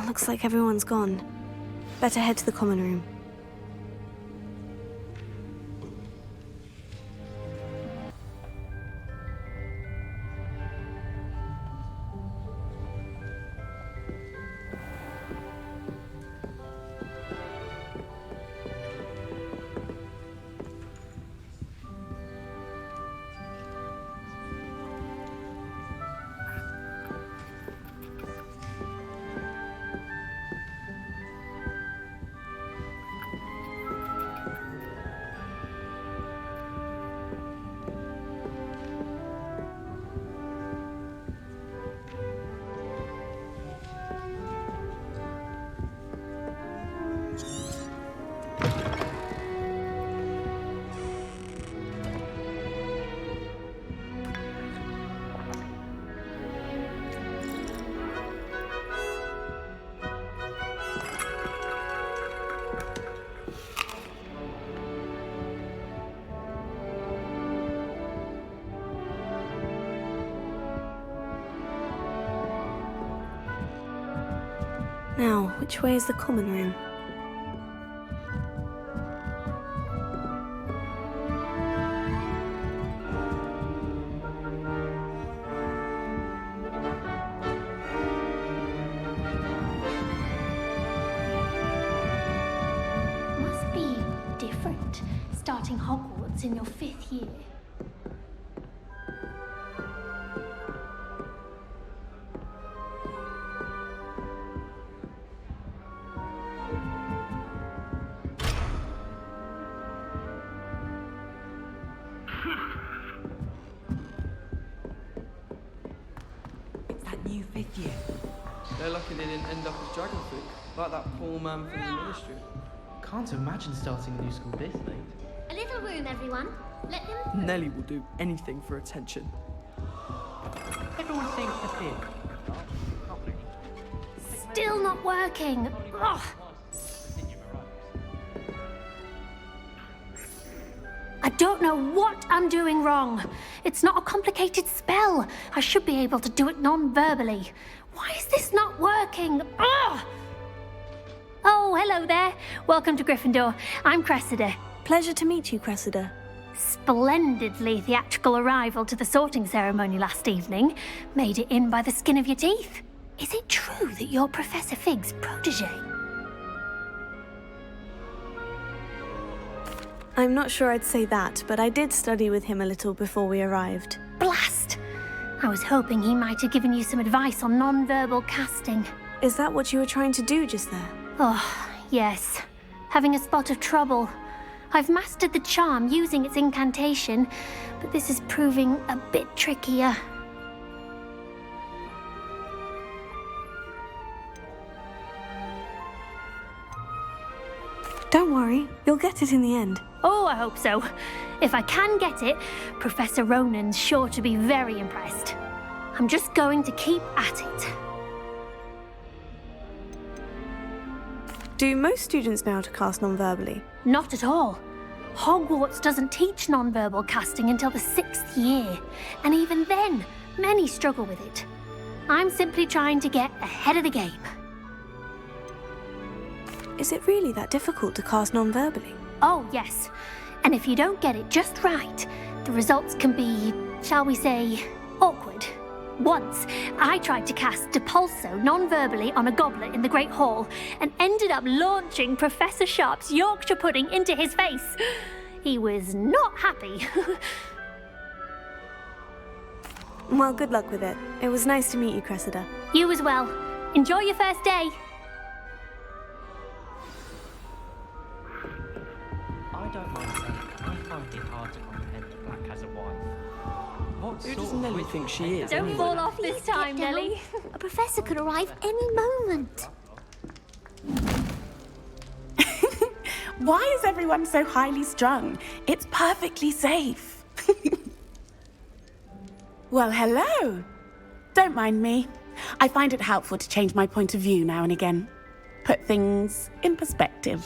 Looks like everyone's gone. Better head to the common room. Now, which way is the common room? Must be different, starting Hogwarts in your 5th year. It's that new 5th year. They're lucky they didn't end up as dragon fruit, like that poor man from the ministry. Can't imagine starting a new school this late. A little room, everyone. Let them through. Nelly will do anything for attention. Everyone's saying it's the 5th. Still not working. Ugh. I don't know what I'm doing wrong. It's not a complicated spell. I should be able to do it non-verbally. Why is this not working? Ugh! Oh, hello there. Welcome to Gryffindor. I'm Cressida. Pleasure to meet you, Cressida. Splendidly theatrical arrival to the sorting ceremony last evening. Made it in by the skin of your teeth. Is it true that you're Professor Fig's protege? I'm not sure I'd say that, but I did study with him a little before we arrived. Blast! I was hoping he might have given you some advice on non-verbal casting. Is that what you were trying to do just there? Oh, yes. Having a spot of trouble. I've mastered the charm using its incantation, but this is proving a bit trickier. Don't worry, you'll get it in the end. Oh, I hope so. If I can get it, Professor Ronan's sure to be very impressed. I'm just going to keep at it. Do most students know how to cast non-verbally? Not at all. Hogwarts doesn't teach nonverbal casting until the 6th year, and even then, many struggle with it. I'm simply trying to get ahead of the game. Is it really that difficult to cast non-verbally? Oh, yes. And if you don't get it just right, the results can be, shall we say, awkward. Once, I tried to cast Depulso non-verbally on a goblet in the Great Hall and ended up launching Professor Sharp's Yorkshire pudding into his face. He was not happy. Well, good luck with it. It was nice to meet you, Cressida. You as well. Enjoy your first day. I don't mind saying I find it hard to comprehend that Black has a wife. What Who sort does of Nelly witch think would she take is? that Don't anyway? fall off this time, Get down. Nelly. A professor could arrive any moment. Why is everyone so highly strung? It's perfectly safe. Well, hello. Don't mind me. I find it helpful to change my point of view now and again. Put things in perspective.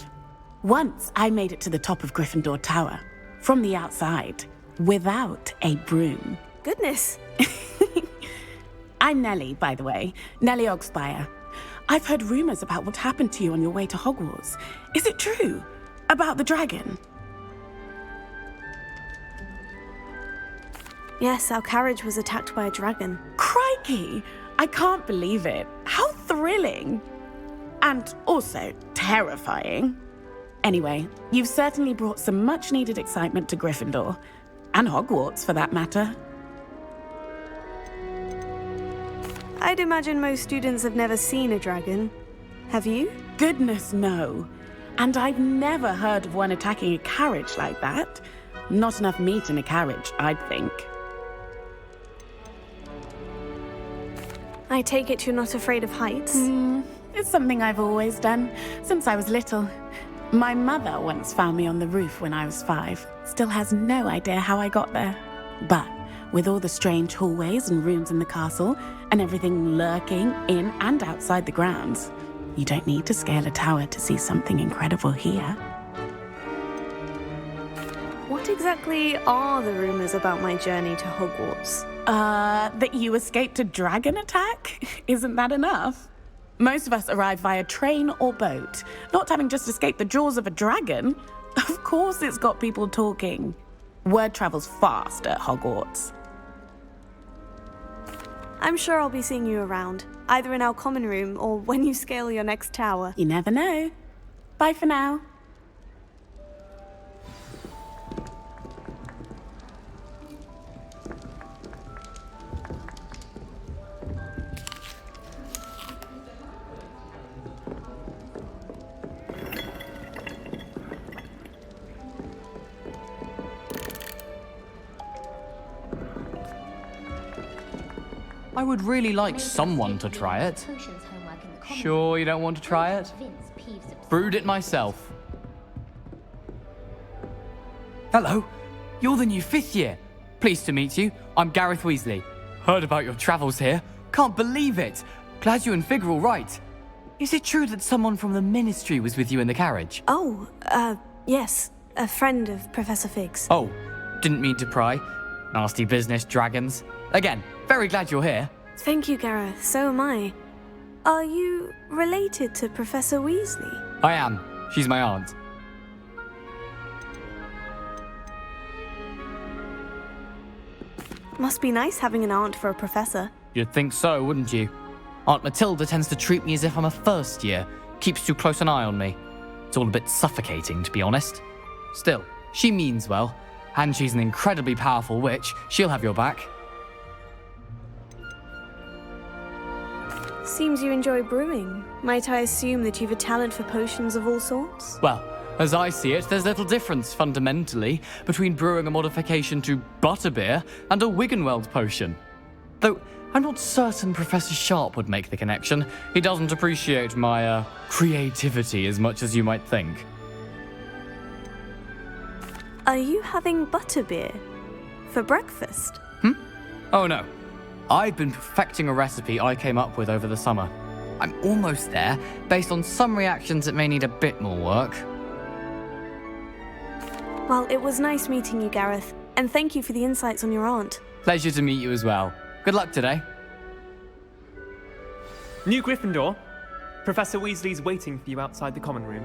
Once I made it to the top of Gryffindor Tower, from the outside, without a broom. Goodness. I'm Nellie, by the way. Nellie Ogspire. I've heard rumors about what happened to you on your way to Hogwarts. Is it true? About the dragon? Yes, our carriage was attacked by a dragon. Crikey! I can't believe it. How thrilling! And also terrifying. Anyway, you've certainly brought some much-needed excitement to Gryffindor. And Hogwarts, for that matter. I'd imagine most students have never seen a dragon. Have you? Goodness, no. And I've never heard of one attacking a carriage like that. Not enough meat in a carriage, I'd think. I take it you're not afraid of heights? It's something I've always done, since I was little. My mother once found me on the roof when I was 5. Still has no idea how I got there. But with all the strange hallways and rooms in the castle, and everything lurking in and outside the grounds, you don't need to scale a tower to see something incredible here. What exactly are the rumors about my journey to Hogwarts? That you escaped a dragon attack? Isn't that enough? Most of us arrive via train or boat, not having just escaped the jaws of a dragon. Of course it's got people talking. Word travels fast at Hogwarts. I'm sure I'll be seeing you around, either in our common room or when you scale your next tower. You never know. Bye for now. I would really like someone to try it. Sure you don't want to try it? Brewed it myself. Hello, you're the new 5th year. Pleased to meet you. I'm Gareth Weasley. Heard about your travels here. Can't believe it. Glad you and Fig are all right. Is it true that someone from the Ministry was with you in the carriage? Oh, yes. A friend of Professor Fig's. Oh, didn't mean to pry. Nasty business, dragons. Again, very glad you're here. Thank you, Gareth. So am I. Are you related to Professor Weasley? I am. She's my aunt. Must be nice having an aunt for a professor. You'd think so, wouldn't you? Aunt Matilda tends to treat me as if I'm a first year. Keeps too close an eye on me. It's all a bit suffocating, to be honest. Still, she means well. And she's an incredibly powerful witch. She'll have your back. Seems you enjoy brewing. Might I assume that you've a talent for potions of all sorts? Well, as I see it, there's little difference, fundamentally, between brewing a modification to butterbeer and a Wiggenweld potion. Though, I'm not certain Professor Sharp would make the connection. He doesn't appreciate my, creativity as much as you might think. Are you having butterbeer? For breakfast? Oh no. I've been perfecting a recipe I came up with over the summer. I'm almost there, based on some reactions that may need a bit more work. Well, it was nice meeting you, Gareth, and thank you for the insights on your aunt. Pleasure to meet you as well. Good luck today. New Gryffindor. Professor Weasley's waiting for you outside the common room.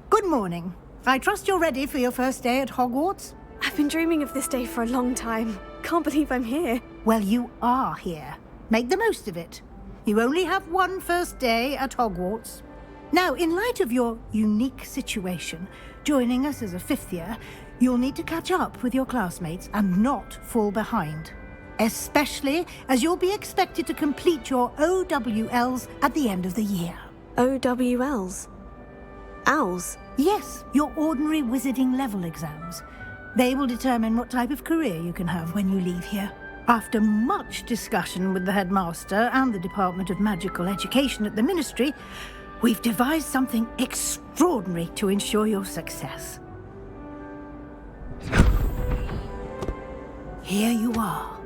Good morning. I trust you're ready for your first day at Hogwarts? I've been dreaming of this day for a long time. Can't believe I'm here. Well, you are here. Make the most of it. You only have one first day at Hogwarts. Now, in light of your unique situation, joining us as a 5th year, you'll need to catch up with your classmates and not fall behind. Especially as you'll be expected to complete your OWLs at the end of the year. OWLs? Owls? Yes, your ordinary wizarding level exams. They will determine what type of career you can have when you leave here. After much discussion with the headmaster and the Department of Magical Education at the Ministry, we've devised something extraordinary to ensure your success. Here you are.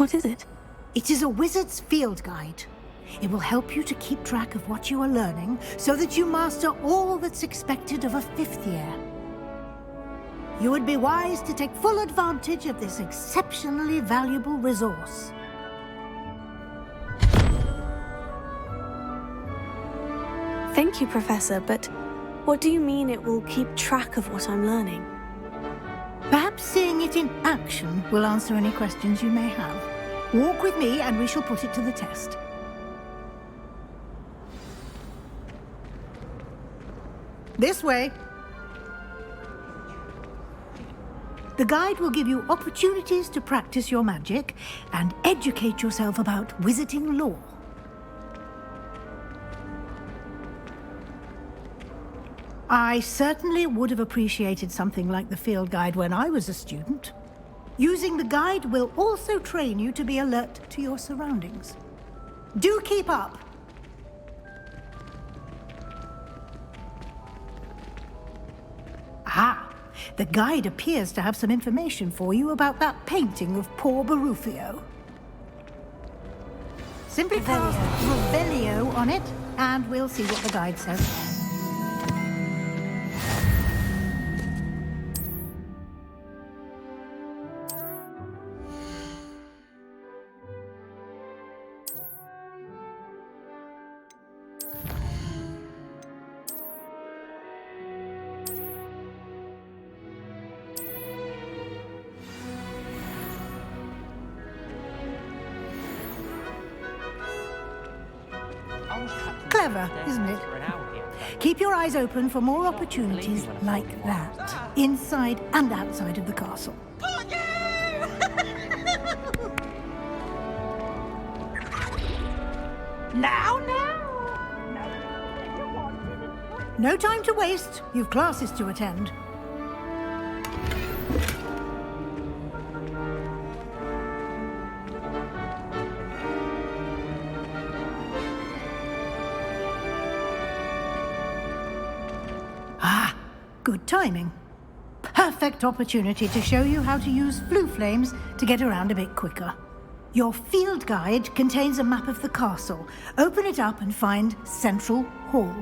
What is it? It is a wizard's field guide. It will help you to keep track of what you are learning so that you master all that's expected of a 5th year. You would be wise to take full advantage of this exceptionally valuable resource. Thank you, Professor, but what do you mean it will keep track of what I'm learning? Perhaps seeing it in action will answer any questions you may have. Walk with me and we shall put it to the test. This way. The guide will give you opportunities to practice your magic and educate yourself about wizarding lore. I certainly would have appreciated something like the field guide when I was a student. Using the guide will also train you to be alert to your surroundings. Do keep up! Ah, the guide appears to have some information for you about that painting of poor Barufio. Simply cast Revelio on it, and we'll see what the guide says. Clever, isn't it? Keep your eyes open for more opportunities like that, inside and outside of the castle. No time to waste. You've classes to attend. Good timing. Perfect opportunity to show you how to use flue flames to get around a bit quicker. Your field guide contains a map of the castle. Open it up and find Central Hall.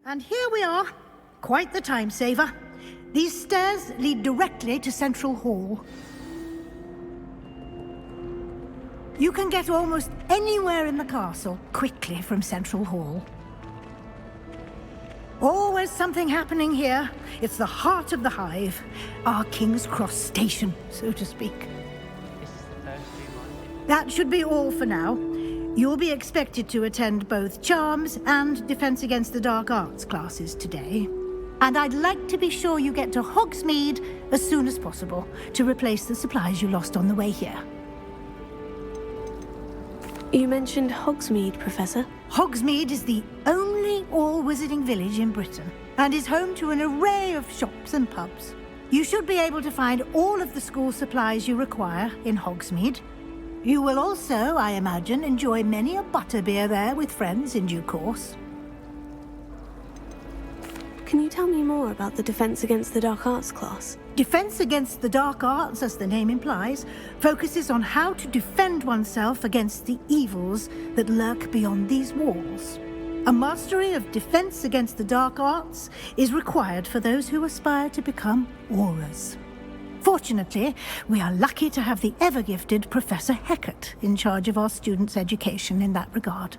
And here we are. Quite the time saver. These stairs lead directly to Central Hall. You can get almost anywhere in the castle quickly from Central Hall. Always something happening here. It's the heart of the hive. Our King's Cross station, so to speak. That should be all for now. You'll be expected to attend both Charms and Defense Against the Dark Arts classes today. And I'd like to be sure you get to Hogsmeade as soon as possible to replace the supplies you lost on the way here. You mentioned Hogsmeade, Professor. Hogsmeade is the only all-wizarding village in Britain and is home to an array of shops and pubs. You should be able to find all of the school supplies you require in Hogsmeade. You will also, I imagine, enjoy many a butterbeer there with friends in due course. Can you tell me more about the Defense Against the Dark Arts class? Defense Against the Dark Arts, as the name implies, focuses on how to defend oneself against the evils that lurk beyond these walls. A mastery of Defense Against the Dark Arts is required for those who aspire to become Aurors. Fortunately, we are lucky to have the ever-gifted Professor Hecat in charge of our students' education in that regard.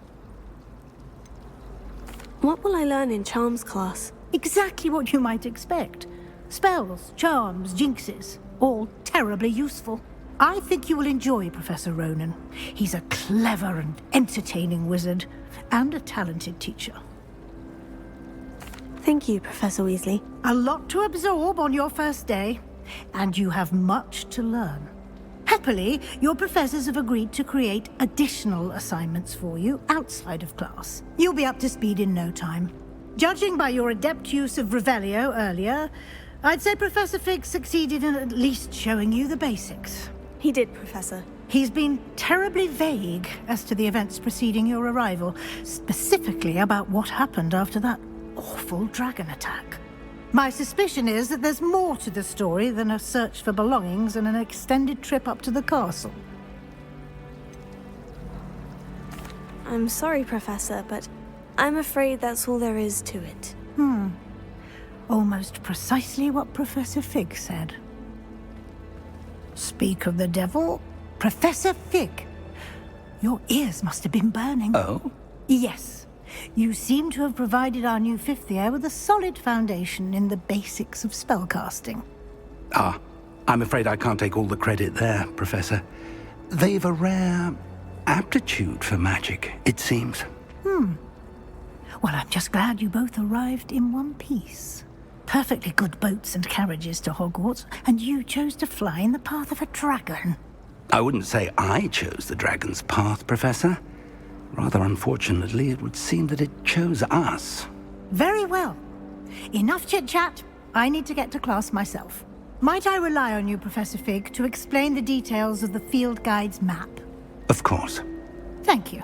What will I learn in Charms class? Exactly what you might expect. Spells, charms, jinxes, all terribly useful. I think you will enjoy Professor Ronan. He's a clever and entertaining wizard, and a talented teacher. Thank you, Professor Weasley. A lot to absorb on your first day, and you have much to learn. Happily, your professors have agreed to create additional assignments for you outside of class. You'll be up to speed in no time. Judging by your adept use of Revelio earlier, I'd say Professor Fig succeeded in at least showing you the basics. He did, Professor. He's been terribly vague as to the events preceding your arrival, specifically about what happened after that awful dragon attack. My suspicion is that there's more to the story than a search for belongings and an extended trip up to the castle. I'm sorry, Professor, but I'm afraid that's all there is to it. Almost precisely what Professor Fig said. Speak of the devil, Professor Fig. Your ears must have been burning. Oh? Yes. You seem to have provided our new fifth year with a solid foundation in the basics of spellcasting. Ah, I'm afraid I can't take all the credit there, Professor. They've a rare aptitude for magic, it seems. Well, I'm just glad you both arrived in one piece. Perfectly good boats and carriages to Hogwarts, and you chose to fly in the path of a dragon. I wouldn't say I chose the dragon's path, Professor. Rather unfortunately, it would seem that it chose us. Very well. Enough chit-chat. I need to get to class myself. Might I rely on you, Professor Fig, to explain the details of the field guide's map? Of course. Thank you.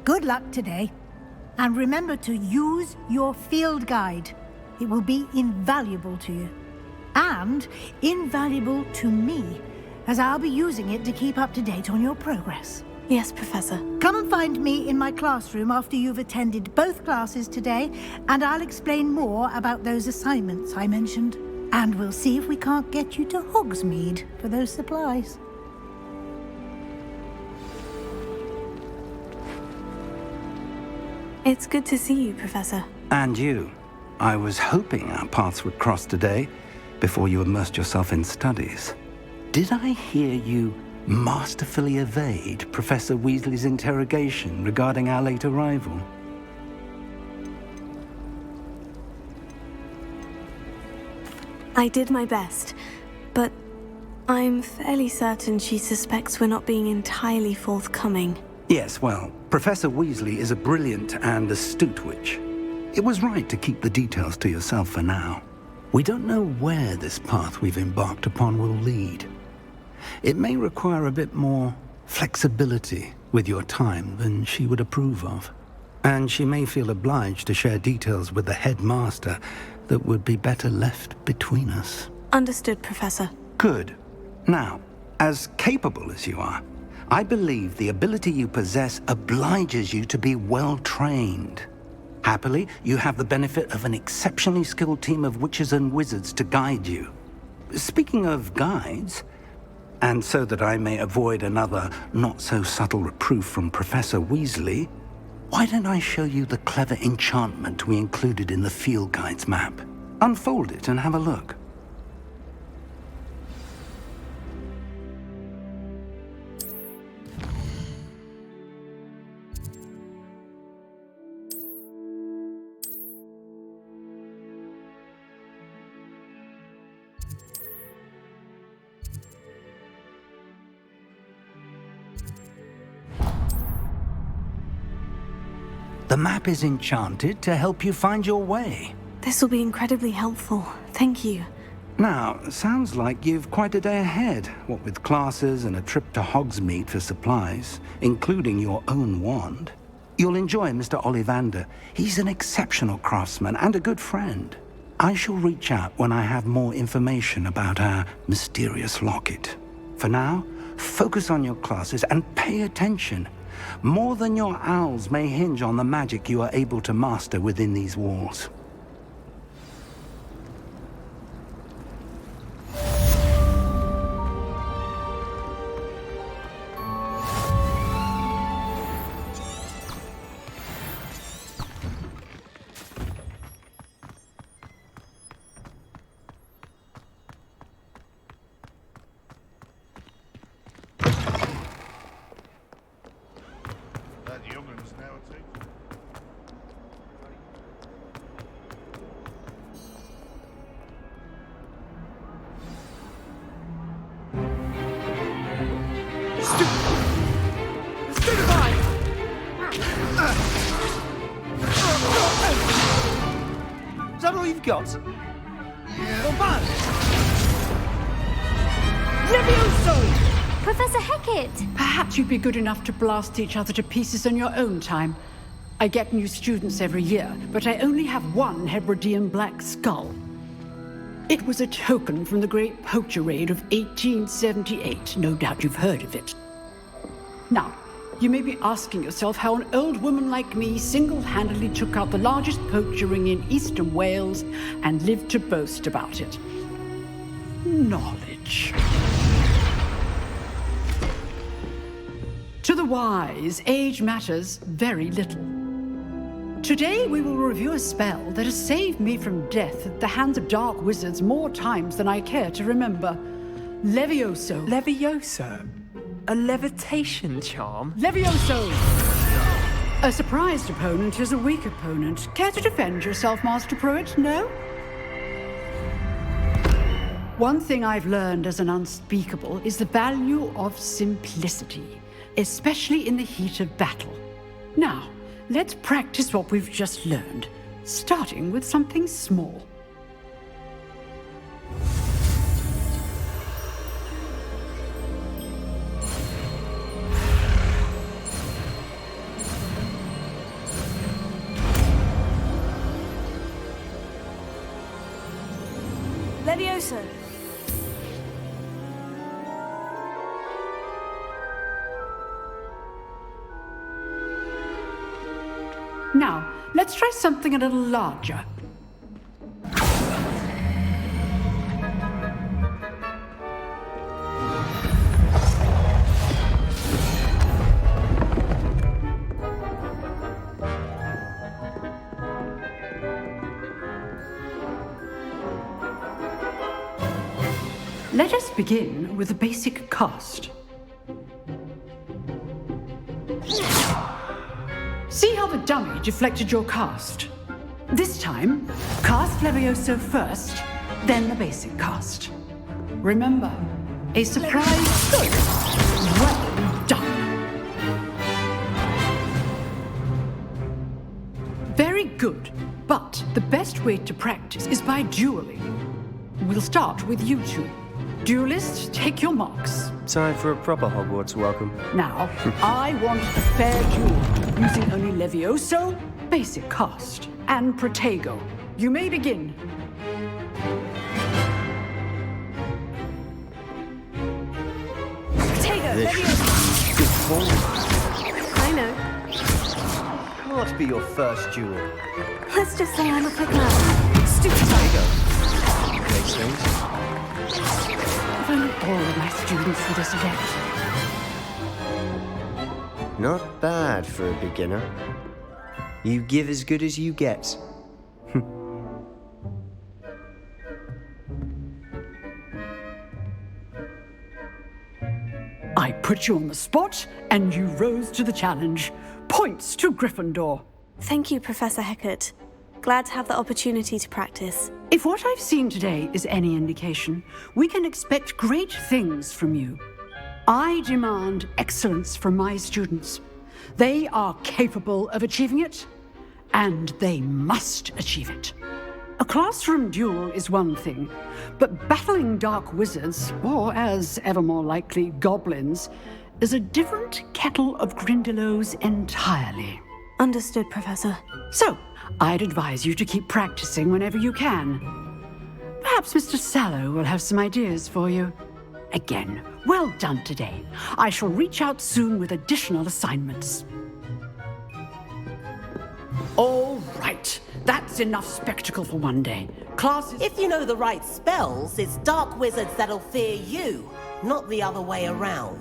Good luck today. And remember to use your field guide. It will be invaluable to you. And invaluable to me, as I'll be using it to keep up to date on your progress. Yes, Professor. Come and find me in my classroom after you've attended both classes today, and I'll explain more about those assignments I mentioned. And we'll see if we can't get you to Hogsmeade for those supplies. It's good to see you, Professor. And you. I was hoping our paths would cross today, before you immersed yourself in studies. Did I hear you masterfully evade Professor Weasley's interrogation regarding our late arrival? I did my best, but I'm fairly certain she suspects we're not being entirely forthcoming. Yes, well, Professor Weasley is a brilliant and astute witch. It was right to keep the details to yourself for now. We don't know where this path we've embarked upon will lead. It may require a bit more flexibility with your time than she would approve of. And she may feel obliged to share details with the headmaster that would be better left between us. Understood, Professor. Good. Now, as capable as you are, I believe the ability you possess obliges you to be well-trained. Happily, you have the benefit of an exceptionally skilled team of witches and wizards to guide you. Speaking of guides, and so that I may avoid another not-so-subtle reproof from Professor Weasley, why don't I show you the clever enchantment we included in the field guide's map? Unfold it and have a look. The map is enchanted to help you find your way. This will be incredibly helpful. Thank you. Now, sounds like you've quite a day ahead, what with classes and a trip to Hogsmeade for supplies, including your own wand. You'll enjoy Mr. Ollivander. He's an exceptional craftsman and a good friend. I shall reach out when I have more information about our mysterious locket. For now, focus on your classes and pay attention. More than your owls may hinge on the magic you are able to master within these walls. Stupefy! Is that all you've got? Levioso! Professor Hecat! Perhaps you'd be good enough to blast each other to pieces in your own time. I get new students every year, but I only have one Hebridean black skull. It was a token from the Great Poacher Raid of 1878. No doubt you've heard of it. Now, you may be asking yourself how an old woman like me single-handedly took out the largest poacher ring in eastern Wales and lived to boast about it. Knowledge. To the wise, age matters very little. Today we will review a spell that has saved me from death at the hands of dark wizards more times than I care to remember. Levioso. Levioso? A levitation charm? Levioso! A surprised opponent is a weak opponent. Care to defend yourself, Master Pruitt? No? One thing I've learned as an unspeakable is the value of simplicity, especially in the heat of battle. Now, let's practice what we've just learned, starting with something small. Levioso. Now, let's try something a little larger. Let us begin with a basic cast. See how the dummy deflected your cast? This time, cast Levioso first, then the basic cast. Remember, a surprise. Good. Well done. Very good, but the best way to practice is by dueling. We'll start with you two. Duelists, take your marks. Time for a proper Hogwarts welcome. Now, I want a fair duel, using only Levioso, basic cast, and Protego. You may begin. Protego, Levioso. Good form. I know. Can't be your first duel. Let's just say I'm a quick learner. Stupid. Protego. Makes sense. If only all of my students for this event. Not bad for a beginner. You give as good as you get. I put you on the spot, and you rose to the challenge. Points to Gryffindor. Thank you, Professor Hecat. Glad to have the opportunity to practice. If what I've seen today is any indication, we can expect great things from you. I demand excellence from my students. They are capable of achieving it, and they must achieve it. A classroom duel is one thing, but battling dark wizards, or as ever more likely, goblins, is a different kettle of Grindylows entirely. Understood, Professor. So, I'd advise you to keep practicing whenever you can. Perhaps Mr. Sallow will have some ideas for you. Again, well done today. I shall reach out soon with additional assignments. All right, that's enough spectacle for one day. Classes... If you know the right spells, it's dark wizards that'll fear you, not the other way around.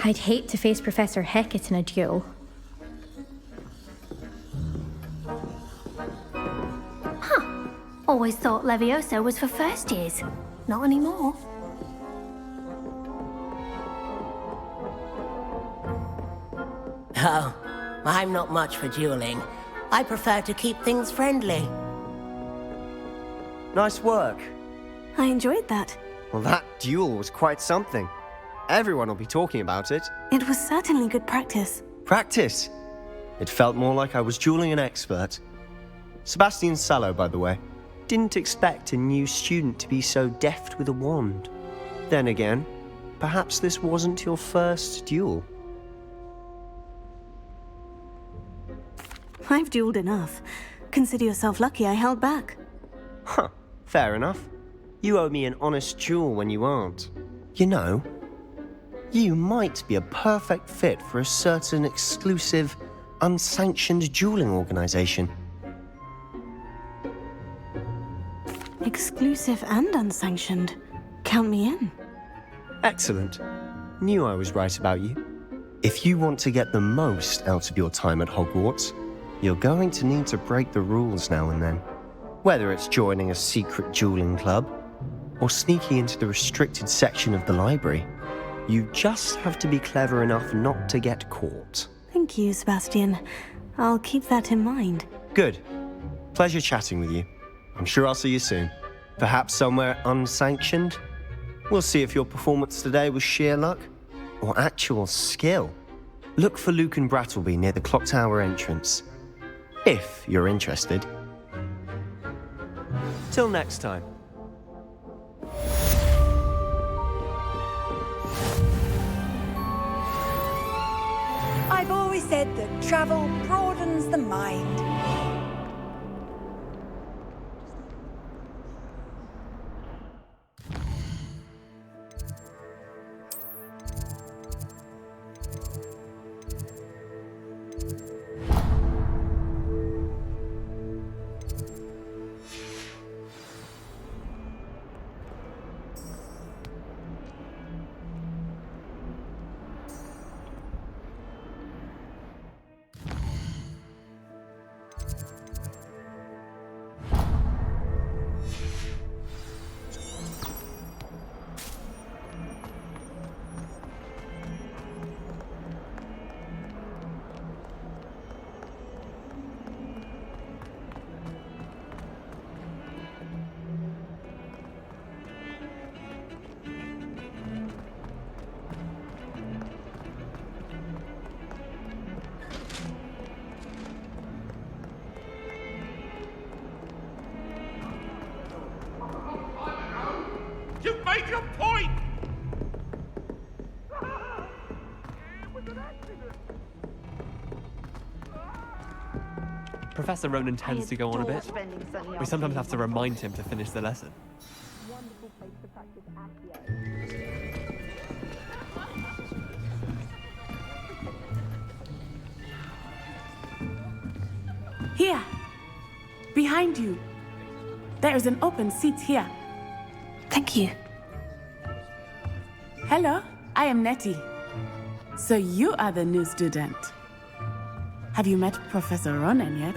I'd hate to face Professor Hecat in a duel. Always thought Levioso was for first years. Not anymore. Oh, I'm not much for dueling. I prefer to keep things friendly. Nice work. I enjoyed that. Well, that duel was quite something. Everyone will be talking about it. It was certainly good practice. Practice? It felt more like I was dueling an expert. Sebastian Sallow, by the way. Didn't expect a new student to be so deft with a wand. Then again, perhaps this wasn't your first duel. I've dueled enough. Consider yourself lucky I held back. Huh, fair enough. You owe me an honest duel when you aren't. You know, you might be a perfect fit for a certain exclusive, unsanctioned dueling organization. Exclusive and unsanctioned. Count me in. Excellent. Knew I was right about you. If you want to get the most out of your time at Hogwarts, you're going to need to break the rules now and then. Whether it's joining a secret dueling club, or sneaking into the restricted section of the library, you just have to be clever enough not to get caught. Thank you, Sebastian. I'll keep that in mind. Good. Pleasure chatting with you. I'm sure I'll see you soon. Perhaps somewhere unsanctioned? We'll see if your performance today was sheer luck or actual skill. Look for Luke and Brattleby near the clock tower entrance, if you're interested. Till next time. I've always said that travel broadens the mind. You've made your point! Professor Ronan tends to go on a bit. We sometimes have to remind him to finish the lesson. Here. Behind you. There is an open seat here. Thank you. Hello, I am Nettie. So you are the new student. Have you met Professor Ronan yet?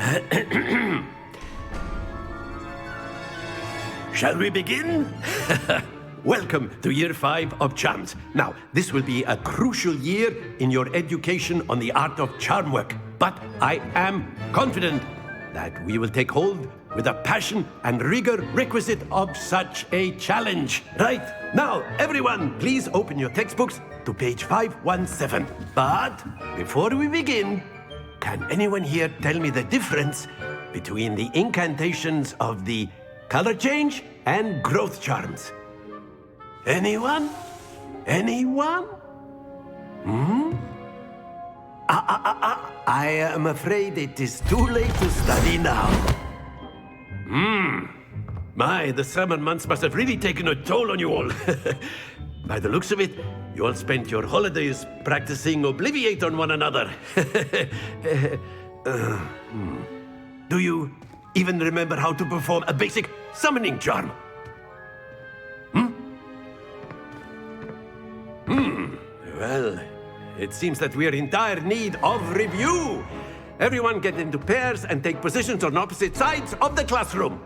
Shall we begin? Welcome to Year 5 of Charms. Now, this will be a crucial year in your education on the art of charm work. But I am confident that we will take hold with the passion and rigor requisite of such a challenge. Right, now, everyone, please open your textbooks to page 517. But before we begin, can anyone here tell me the difference between the incantations of the color change and growth charms? Anyone? Anyone? I am afraid it is too late to study now. My, the summer months must have really taken a toll on you all. By the looks of it, you all spent your holidays practicing Obliviate on one another. Do you even remember how to perform a basic summoning charm? Well, it seems that we are in dire need of review. Everyone get into pairs and take positions on opposite sides of the classroom.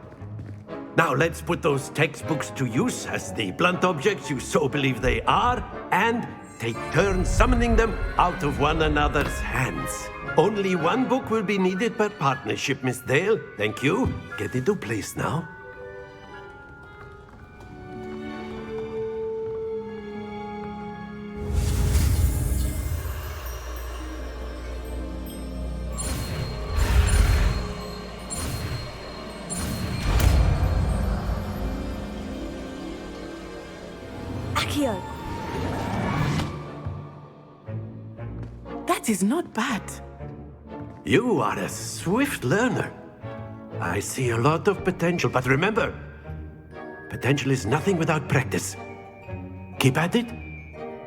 Now let's put those textbooks to use as the blunt objects you so believe they are, and take turns summoning them out of one another's hands. Only one book will be needed per partnership, Miss Dale. Thank you. Get into place now. Accio! That is not bad. You are a swift learner. I see a lot of potential, but remember, potential is nothing without practice. Keep at it.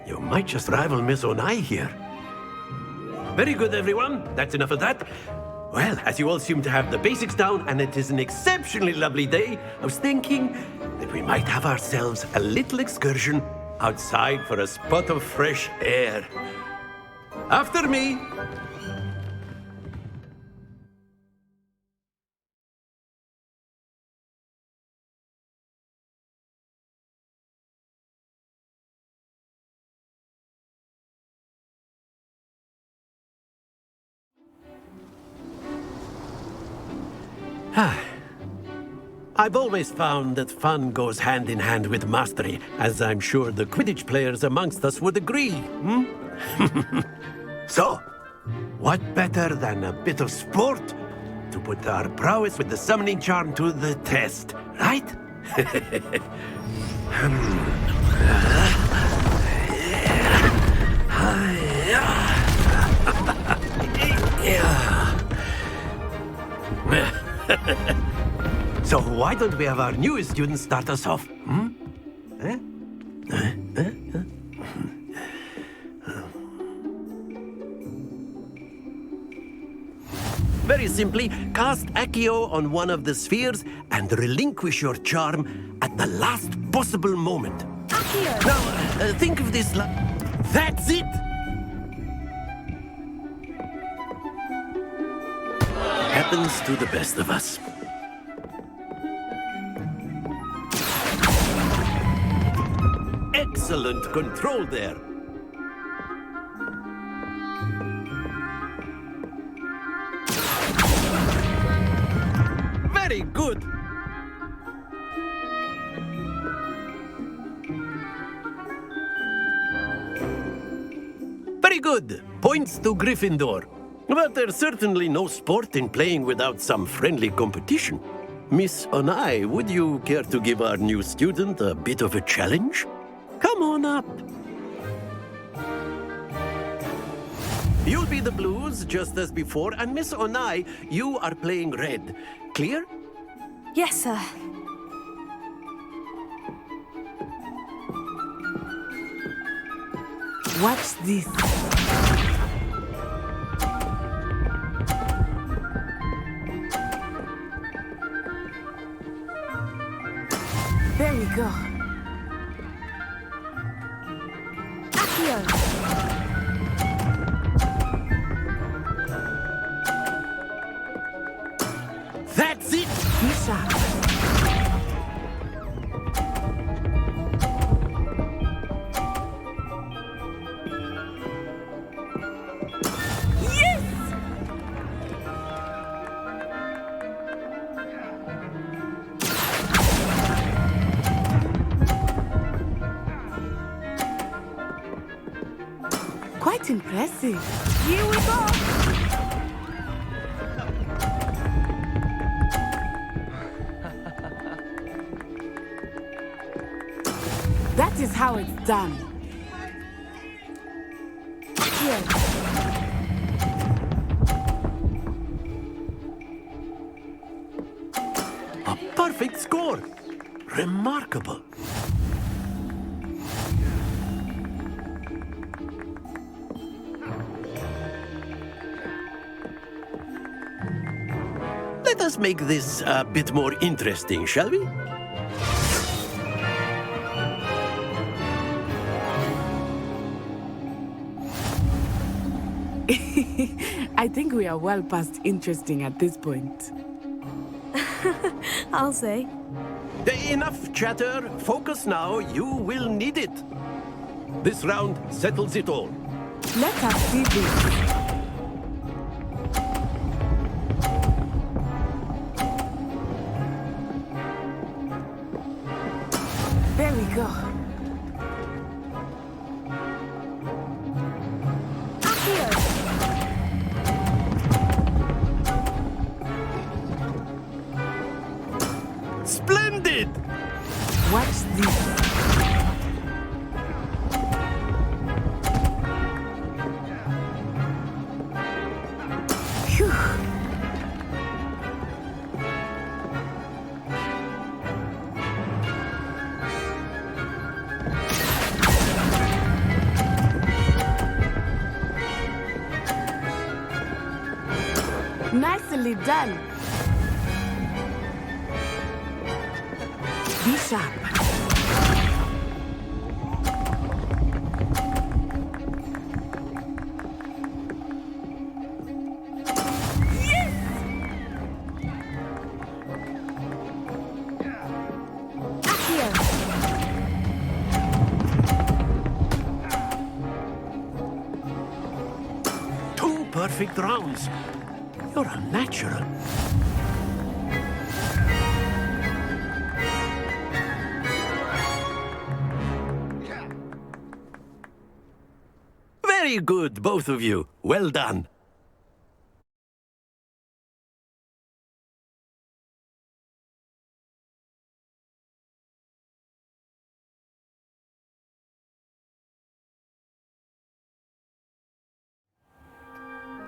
You might just rival Miss Onai here. Very good, everyone. That's enough of that. Well, as you all seem to have the basics down, and it is an exceptionally lovely day, I was thinking that we might have ourselves a little excursion outside for a spot of fresh air. After me. I've always found that fun goes hand in hand with mastery, as I'm sure the Quidditch players amongst us would agree. So, what better than a bit of sport to put our prowess with the summoning charm to the test, right? So why don't we have our newest student start us off? Very simply, cast Accio on one of the spheres and relinquish your charm at the last possible moment. Accio! Now, think of this That's it! Happens to the best of us. Excellent control there. Very good. Very good. Points to Gryffindor. But there's certainly no sport in playing without some friendly competition. Miss Onai, would you care to give our new student a bit of a challenge? Come on up. You'll be the blues, just as before, and Miss Onai, you are playing red. Clear? Yes, sir. Watch this. There we go. Accio! That's it! Misha. Yes! Quite impressive. Here we go! That is how it's done. Accio! A perfect score. Remarkable. Let us make this a bit more interesting, shall we? I think we are well past interesting at this point. I'll say. Enough chatter. Focus now. You will need it. This round settles it all. Let us see this. There we go. Splendid! Watch this. Nicely done. Be sharp. Two perfect rounds. You're a natural. Very good, both of you. Well done.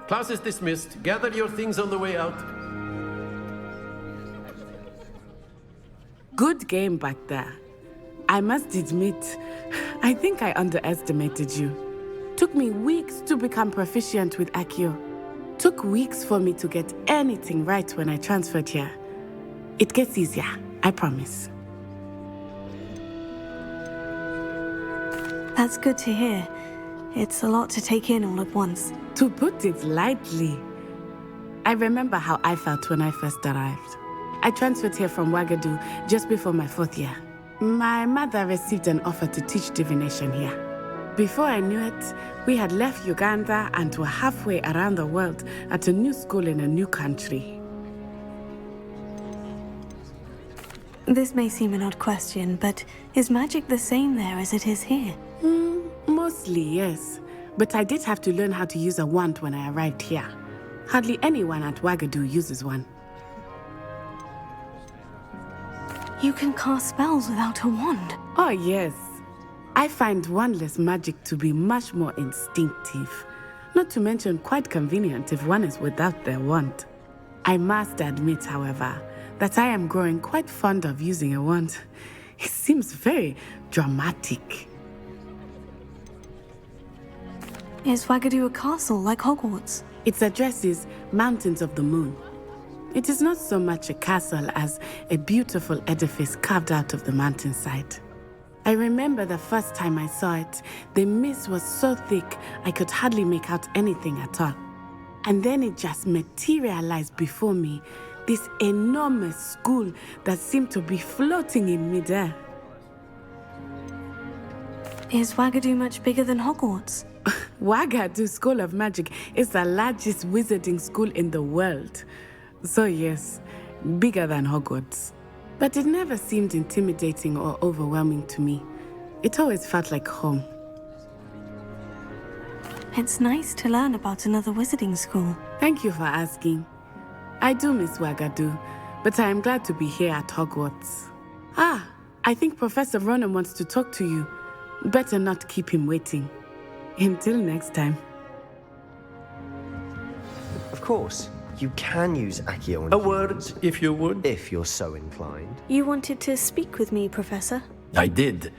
Class is dismissed. Gather your things on the way out. Good game back there. I must admit, I think I underestimated you. Took me weeks to become proficient with Accio. Took weeks for me to get anything right when I transferred here. It gets easier, I promise. That's good to hear. It's a lot to take in all at once. To put it lightly, I remember how I felt when I first arrived. I transferred here from Wagadu just before my 4th year. My mother received an offer to teach divination here. Before I knew it, we had left Uganda and were halfway around the world at a new school in a new country. This may seem an odd question, but is magic the same there as it is here? Mostly, yes. But I did have to learn how to use a wand when I arrived here. Hardly anyone at Wagadu uses one. You can cast spells without a wand? Oh, yes. I find wandless magic to be much more instinctive. Not to mention quite convenient if one is without their wand. I must admit, however, that I am growing quite fond of using a wand. It seems very dramatic. Is Wagadu a castle like Hogwarts? Its address is Mountains of the Moon. It is not so much a castle as a beautiful edifice carved out of the mountainside. I remember the first time I saw it, the mist was so thick I could hardly make out anything at all. And then it just materialized before me, this enormous school that seemed to be floating in midair. Is Wagadu much bigger than Hogwarts? Wagadu School of Magic is the largest wizarding school in the world. So yes, bigger than Hogwarts. But it never seemed intimidating or overwhelming to me. It always felt like home. It's nice to learn about another wizarding school. Thank you for asking. I do miss Wagadu, but I am glad to be here at Hogwarts. I think Professor Ronan wants to talk to you. Better not keep him waiting. Until next time. Of course, you can use Accio on A word, if you would. If you're so inclined. You wanted to speak with me, Professor? I did.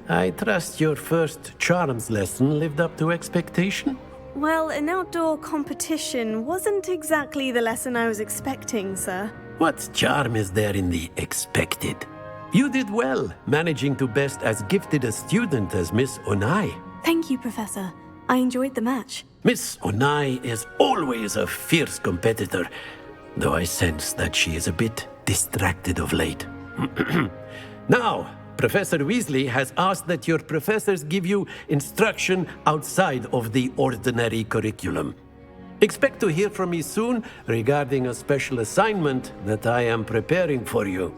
I trust your first charms lesson lived up to expectation? Well, an outdoor competition wasn't exactly the lesson I was expecting, sir. What charm is there in the expected? You did well, managing to best as gifted a student as Miss Onai. Thank you, Professor. I enjoyed the match. Miss Onai is always a fierce competitor, though I sense that she is a bit distracted of late. Now, Professor Weasley has asked that your professors give you instruction outside of the ordinary curriculum. Expect to hear from me soon regarding a special assignment that I am preparing for you.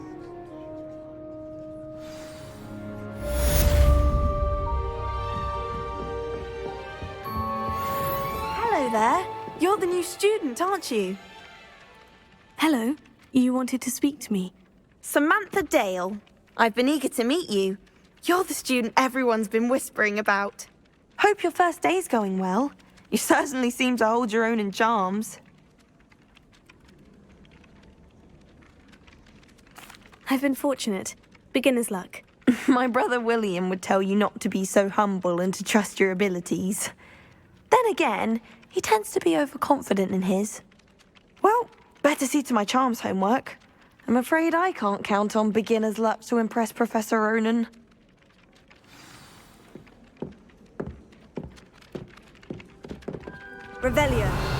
Hello there. You're the new student, aren't you? Hello. You wanted to speak to me. Samantha Dale. I've been eager to meet you. You're the student everyone's been whispering about. Hope your first day's going well. You certainly seem to hold your own in charms. I've been fortunate. Beginner's luck. My brother William would tell you not to be so humble and to trust your abilities. Then again, he tends to be overconfident in his. Well, better see to my charms homework. I'm afraid I can't count on beginner's luck to impress Professor Ronan. Revelio.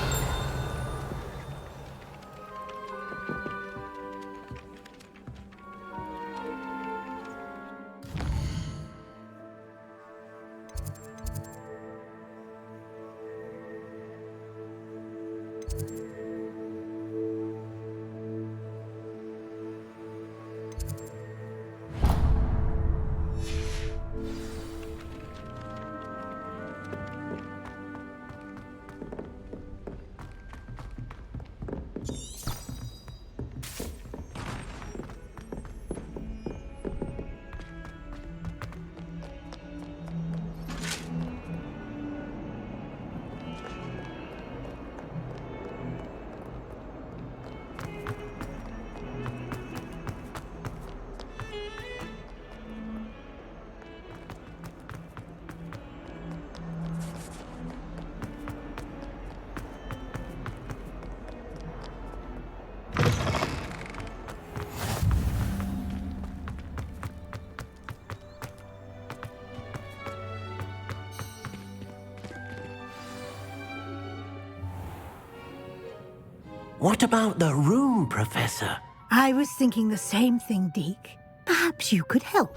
What about the room, Professor? I was thinking the same thing, Deke. Perhaps you could help.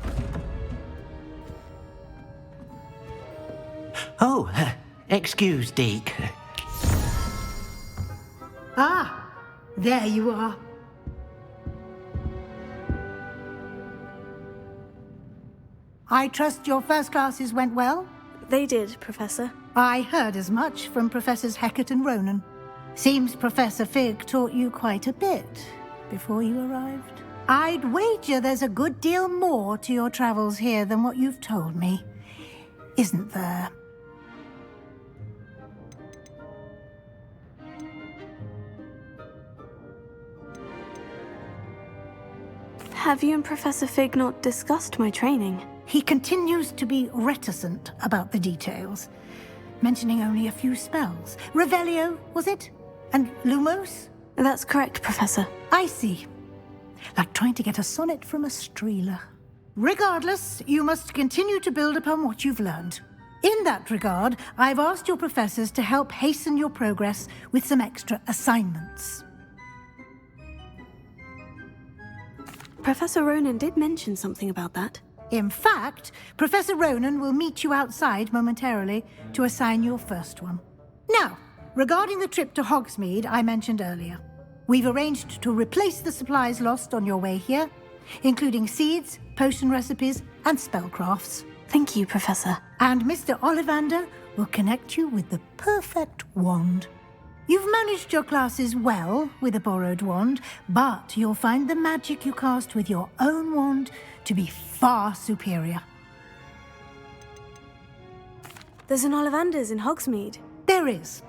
Oh, excuse, Deke. Ah, there you are. I trust your first classes went well? They did, Professor. I heard as much from Professors Hecat and Ronan. Seems Professor Fig taught you quite a bit before you arrived. I'd wager there's a good deal more to your travels here than what you've told me, isn't there? Have you and Professor Fig not discussed my training? He continues to be reticent about the details, mentioning only a few spells. Revelio, was it? And Lumos? That's correct, Professor. I see. Like trying to get a sonnet from a streeler. Regardless, you must continue to build upon what you've learned. In that regard, I've asked your professors to help hasten your progress with some extra assignments. Professor Ronan did mention something about that. In fact, Professor Ronan will meet you outside momentarily to assign your first one. Now, regarding the trip to Hogsmeade I mentioned earlier, we've arranged to replace the supplies lost on your way here, including seeds, potion recipes, and spellcrafts. Thank you, Professor. And Mr. Ollivander will connect you with the perfect wand. You've managed your classes well with a borrowed wand, but you'll find the magic you cast with your own wand to be far superior. There's an Ollivander's in Hogsmeade. There is.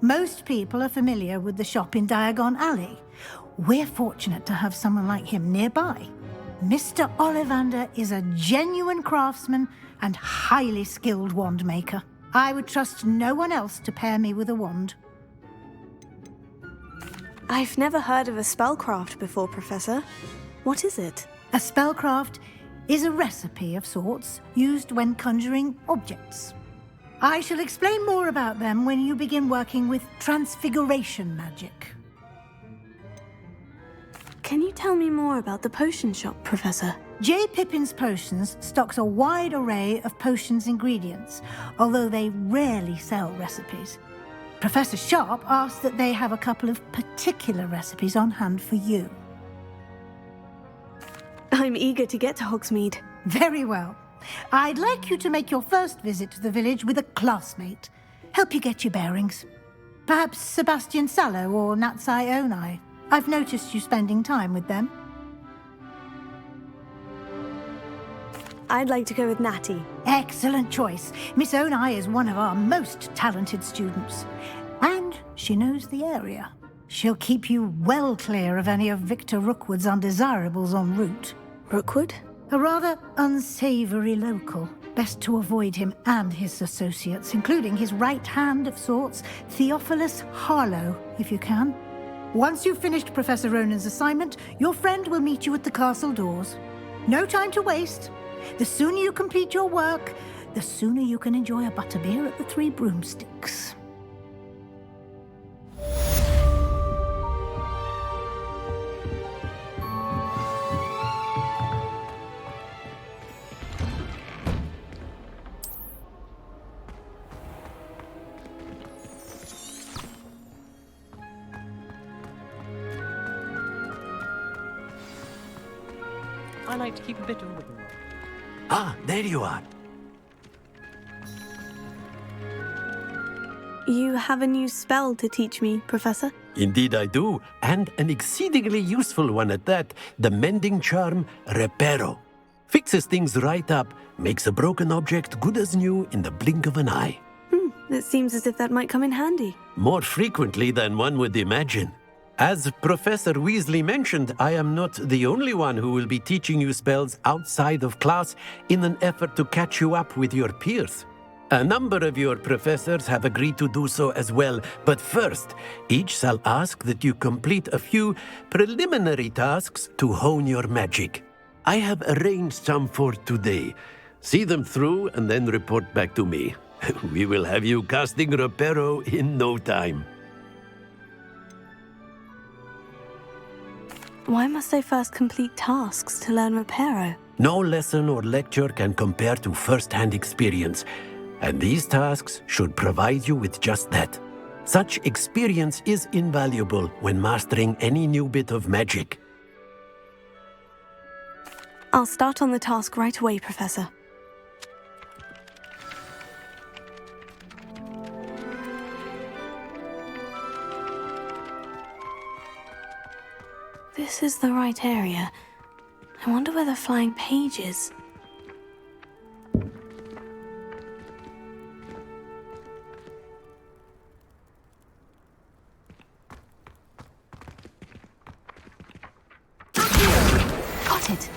Most people are familiar with the shop in Diagon Alley. We're fortunate to have someone like him nearby. Mr. Ollivander is a genuine craftsman and highly skilled wand maker. I would trust no one else to pair me with a wand. I've never heard of a spellcraft before, Professor. What is it? A spellcraft is a recipe of sorts used when conjuring objects. I shall explain more about them when you begin working with transfiguration magic. Can you tell me more about the potion shop, Professor? J. Pippin's Potions stocks a wide array of potions ingredients, although they rarely sell recipes. Professor Sharp asked that they have a couple of particular recipes on hand for you. I'm eager to get to Hogsmeade. Very well. I'd like you to make your first visit to the village with a classmate. Help you get your bearings. Perhaps Sebastian Sallow or Natsai Onai. I've noticed you spending time with them. I'd like to go with Natty. Excellent choice. Miss Onai is one of our most talented students. And she knows the area. She'll keep you well clear of any of Victor Rookwood's undesirables en route. Rookwood? A rather unsavory local. Best to avoid him and his associates, including his right hand of sorts, Theophilus Harlow, if you can. Once you've finished Professor Ronan's assignment, your friend will meet you at the castle doors. No time to waste. The sooner you complete your work, the sooner you can enjoy a butterbeer at the Three Broomsticks. I like to keep a bit over the road. Ah, there you are. You have a new spell to teach me, Professor? Indeed I do, and an exceedingly useful one at that. The mending charm, Reparo. Fixes things right up, makes a broken object good as new in the blink of an eye. It seems as if that might come in handy. More frequently than one would imagine. As Professor Weasley mentioned, I am not the only one who will be teaching you spells outside of class in an effort to catch you up with your peers. A number of your professors have agreed to do so as well, but first, each shall ask that you complete a few preliminary tasks to hone your magic. I have arranged some for today. See them through and then report back to me. We will have you casting Reparo in no time. Why must I first complete tasks to learn Reparo? No lesson or lecture can compare to first-hand experience, and these tasks should provide you with just that. Such experience is invaluable when mastering any new bit of magic. I'll start on the task right away, Professor. This is the right area. I wonder where the flying page is. Got it.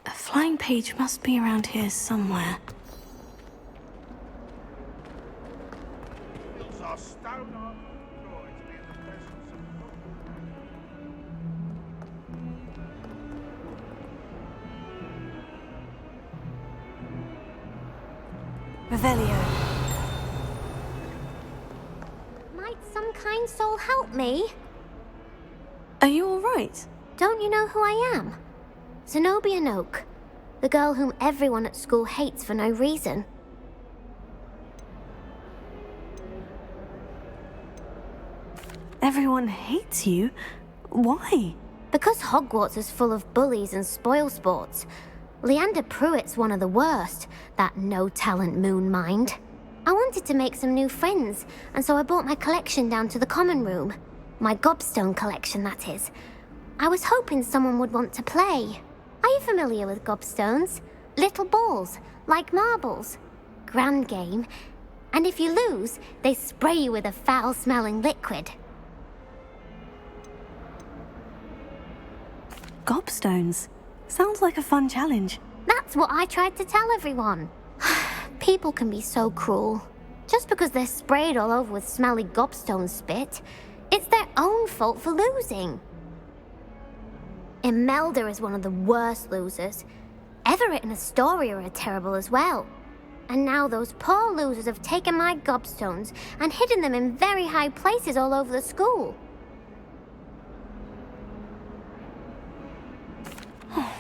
A flying page must be around here somewhere. Revelio. Might some kind soul help me? Are you all right? Don't you know who I am? Zenobia Noak, the girl whom everyone at school hates for no reason. Everyone hates you? Why? Because Hogwarts is full of bullies and spoilsports. Leander Pruitt's one of the worst, that no-talent moon mind. I wanted to make some new friends, and so I brought my collection down to the common room. My gobstone collection, that is. I was hoping someone would want to play. Are you familiar with gobstones? Little balls, like marbles. Grand game. And if you lose, they spray you with a foul-smelling liquid. Gobstones. Sounds like a fun challenge. That's what I tried to tell everyone. People can be so cruel. Just because they're sprayed all over with smelly gobstone spit, it's their own fault for losing. Imelda is one of the worst losers. Everett and Astoria are terrible as well. And now those poor losers have taken my gobstones and hidden them in very high places all over the school.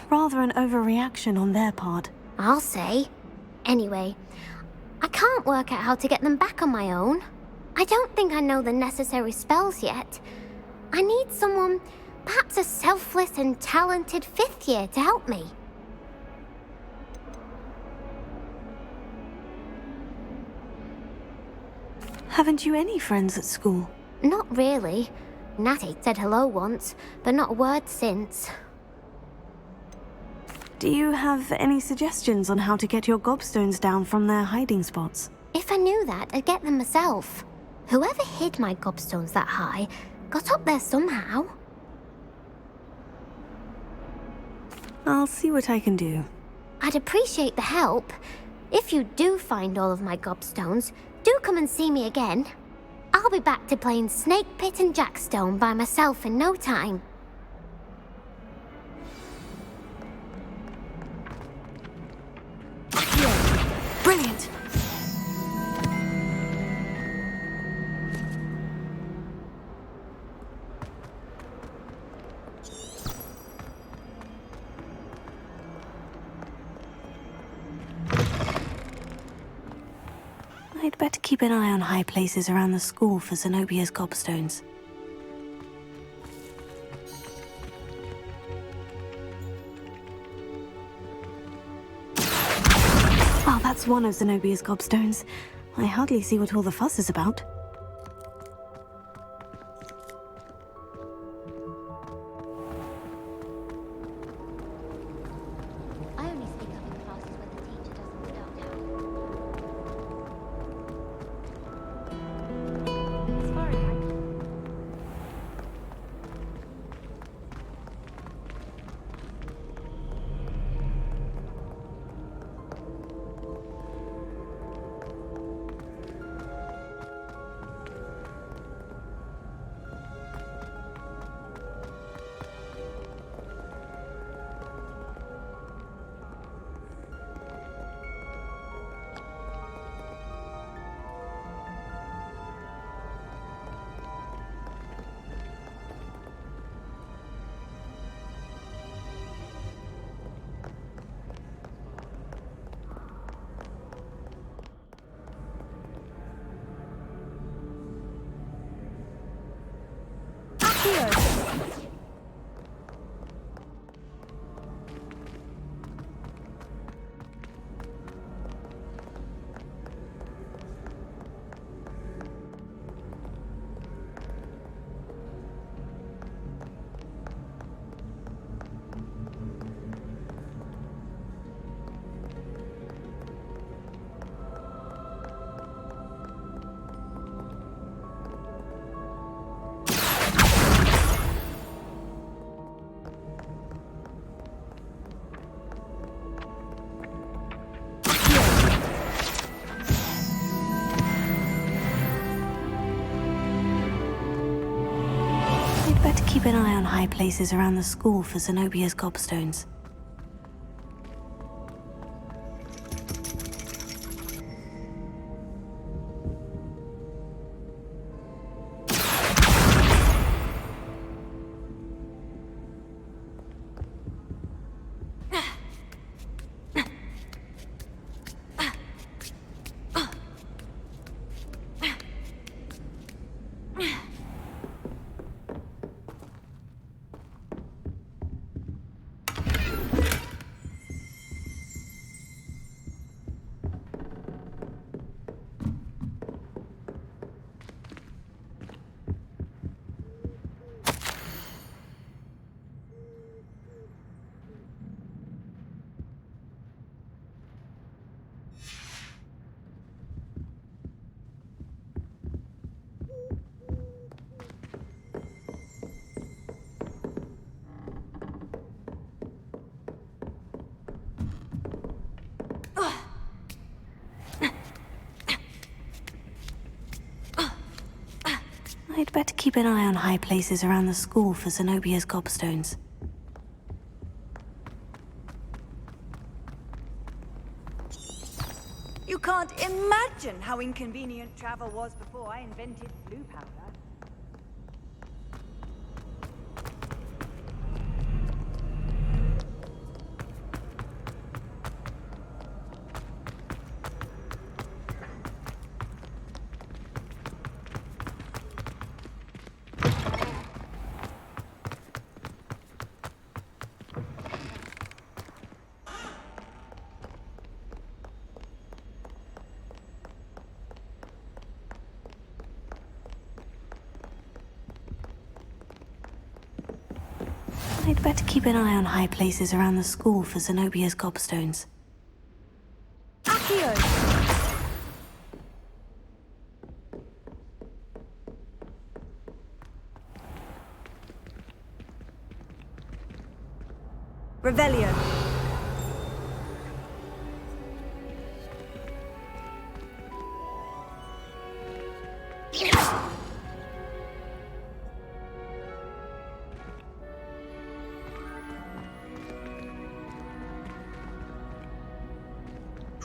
Rather an overreaction on their part. I'll say. Anyway, I can't work out how to get them back on my own. I don't think I know the necessary spells yet. I need someone, perhaps a selfless and talented fifth year to help me. Haven't you any friends at school? Not really. Natty said hello once, but not a word since. Do you have any suggestions on how to get your gobstones down from their hiding spots? If I knew that, I'd get them myself. Whoever hid my gobstones that high got up there somehow. I'll see what I can do. I'd appreciate the help. If you do find all of my gobstones, do come and see me again. I'll be back to playing Snake Pit and Jackstone by myself in no time. Brilliant! I'd better keep an eye on high places around the school for Zenobia's gobstones. Oh, that's one of Zenobia's gobstones. I hardly see what all the fuss is about. I only speak up in classes when the teacher doesn't know how. Better keep an eye on high places around the school for Zenobia's gobstones. I'd better keep an eye on high places around the school for Zenobia's gobstones. You can't imagine how inconvenient travel was before I invented blue powder. I'd better keep an eye on high places around the school for Zenobia's gobstones. Accio! Revelio.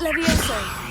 Levioso.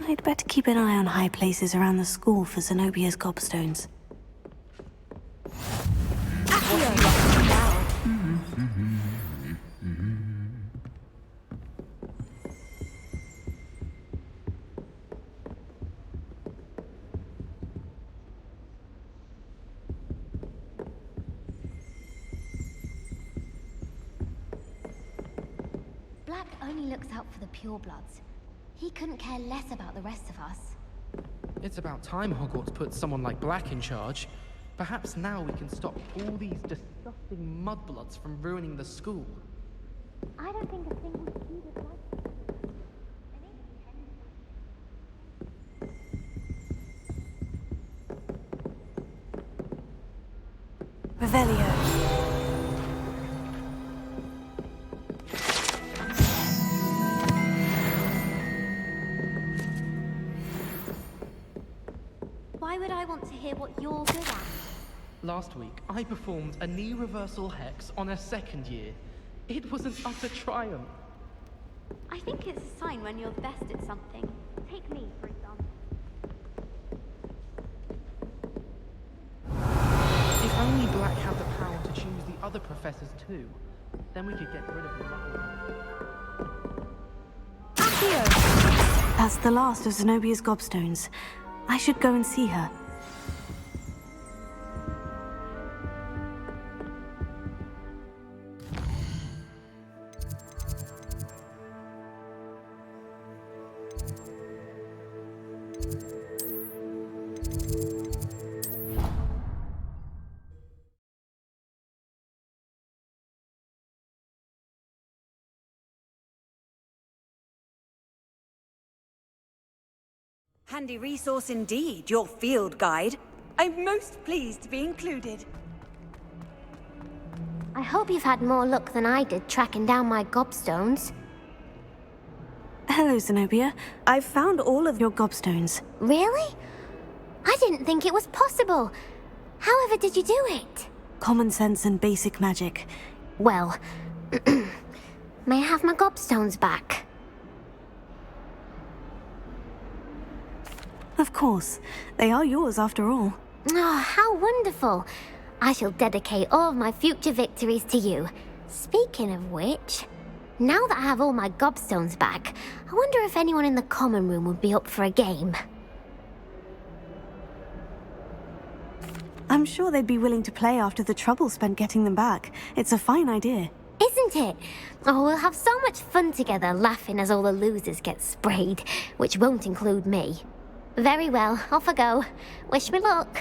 I'd better keep an eye on high places around the school for Zenobia's gobstones. Black only looks out for the purebloods. He couldn't care less about the rest of us. It's about time Hogwarts put someone like Black in charge. Perhaps now we can stop all these disgusting mudbloods from ruining the school. I don't think a single student likes Revelio. Why would I want to hear what you're good at? Last week, I performed a knee reversal hex on a second year. It was an utter triumph. I think it's a sign when you're the best at something. Take me, for example. If only Black had the power to choose the other professors too, then we could get rid of them. That's the last of Zenobia's gobstones. I should go and see her. Handy resource indeed, your field guide. I'm most pleased to be included. I hope you've had more luck than I did tracking down my gobstones. Hello, Zenobia. I've found all of your gobstones. Really? I didn't think it was possible. However did you do it? Common sense and basic magic. Well, may I have my gobstones back? Of course. They are yours after all. Oh, how wonderful. I shall dedicate all of my future victories to you. Speaking of which, now that I have all my gobstones back, I wonder if anyone in the common room would be up for a game. I'm sure they'd be willing to play after the trouble spent getting them back. It's a fine idea. Isn't it? Oh, we'll have so much fun together laughing as all the losers get sprayed, which won't include me. Very well, off I go. Wish me luck.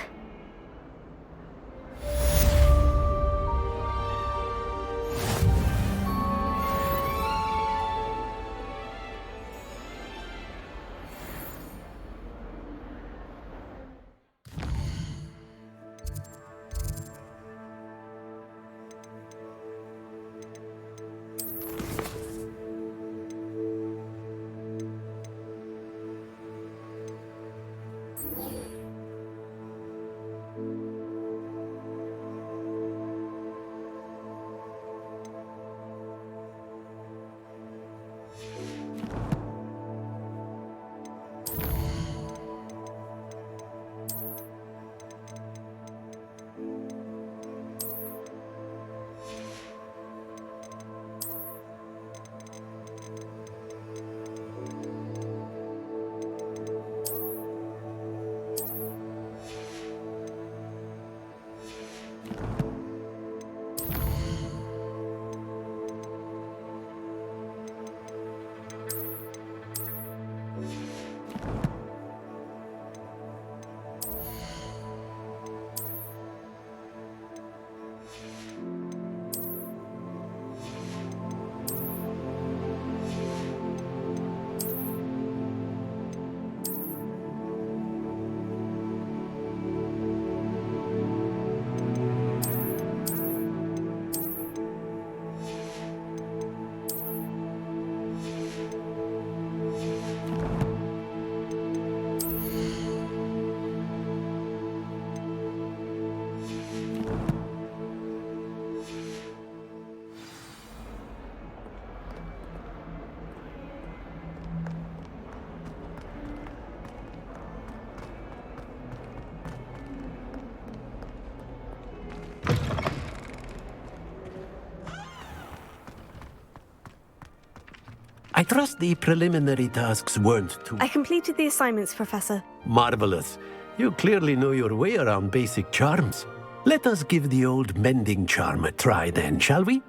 I trust the preliminary tasks weren't too I completed the assignments, Professor. marvelous. You clearly know your way around basic charms. Let us give the old mending charm a try then, shall we?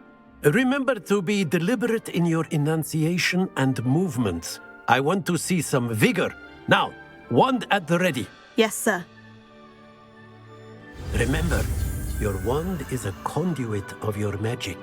Remember to be deliberate in your enunciation and movements. I want to see some vigor. Now, wand at the ready. Yes, sir. Remember, your wand is a conduit of your magic.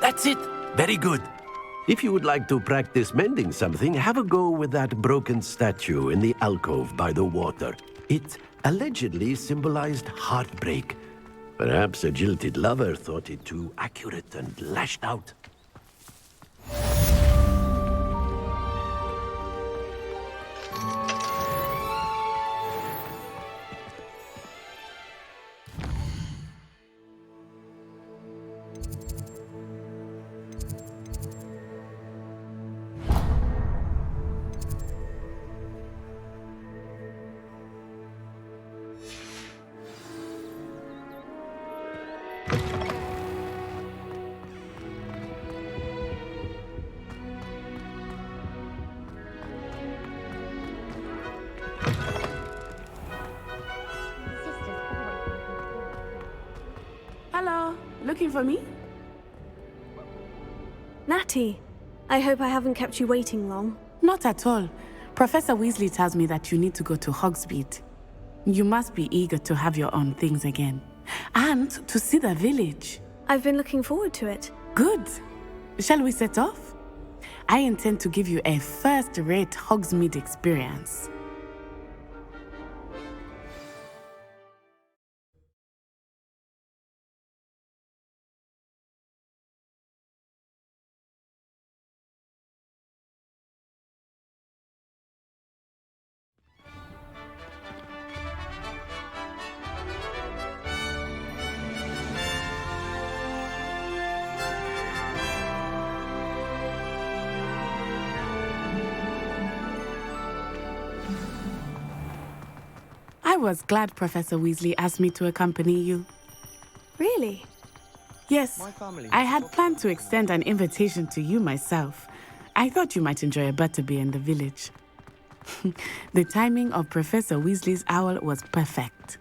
That's it. Very good. If you would like to practice mending something, have a go with that broken statue in the alcove by the water. It allegedly symbolized heartbreak. Perhaps a jilted lover thought it too accurate and lashed out. Hello, looking for me? Natty, I hope I haven't kept you waiting long. Not at all. Professor Weasley tells me that you need to go to Hogsmeade. You must be eager to have your own things again. And to see the village. I've been looking forward to it. Good. Shall we set off? I intend to give you a first-rate Hogsmeade experience. I was glad Professor Weasley asked me to accompany you. Really? Yes, I had planned to extend an invitation to you myself. I thought you might enjoy a butterbeer in the village. The timing of Professor Weasley's owl was perfect.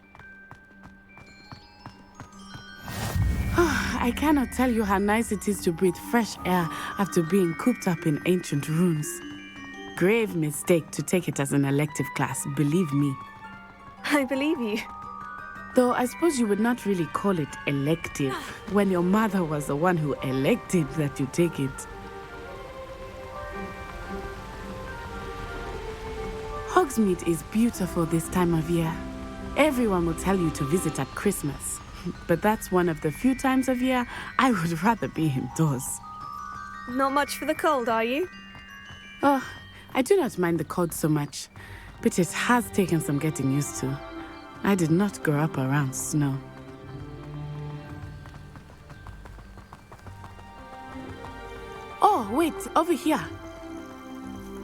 I cannot tell you how nice it is to breathe fresh air after being cooped up in ancient rooms. Grave mistake to take it as an elective class, believe me. I believe you. Though I suppose you would not really call it elective when your mother was the one who elected that you take it. Hogsmeade is beautiful this time of year. Everyone will tell you to visit at Christmas. But that's one of the few times of year I would rather be indoors. Not much for the cold, are you? Oh, I do not mind the cold so much, but it has taken some getting used to. I did not grow up around snow. Oh, wait, over here.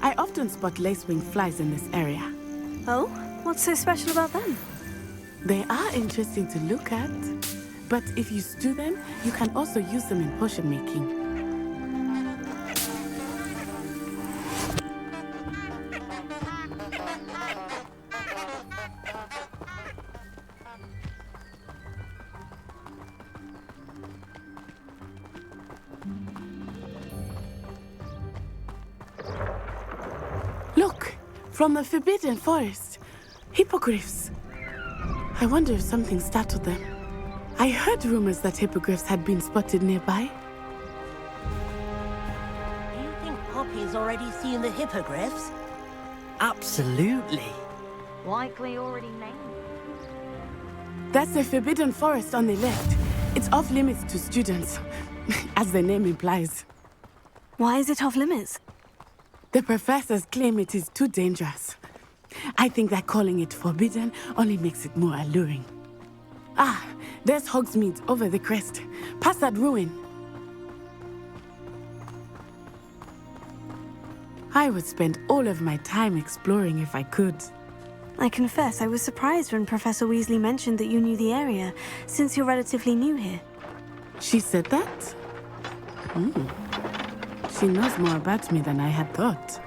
I often spot lacewing flies in this area. Oh? What's so special about them? They are interesting to look at, but if you stew them, you can also use them in potion making. Look, from the Forbidden Forest, hippogriffs. I wonder if something startled them. I heard rumors that hippogriffs had been spotted nearby. Do you think Poppy's already seen the hippogriffs? Absolutely. Likely already named. That's the Forbidden Forest on the left. It's off limits to students, as the name implies. Why is it off limits? The professors claim it is too dangerous. I think that calling it forbidden only makes it more alluring. Ah, there's Hogsmeade over the crest. Past that ruin. I would spend all of my time exploring if I could. I confess I was surprised when Professor Weasley mentioned that you knew the area, since you're relatively new here. She said that? She knows more about me than I had thought.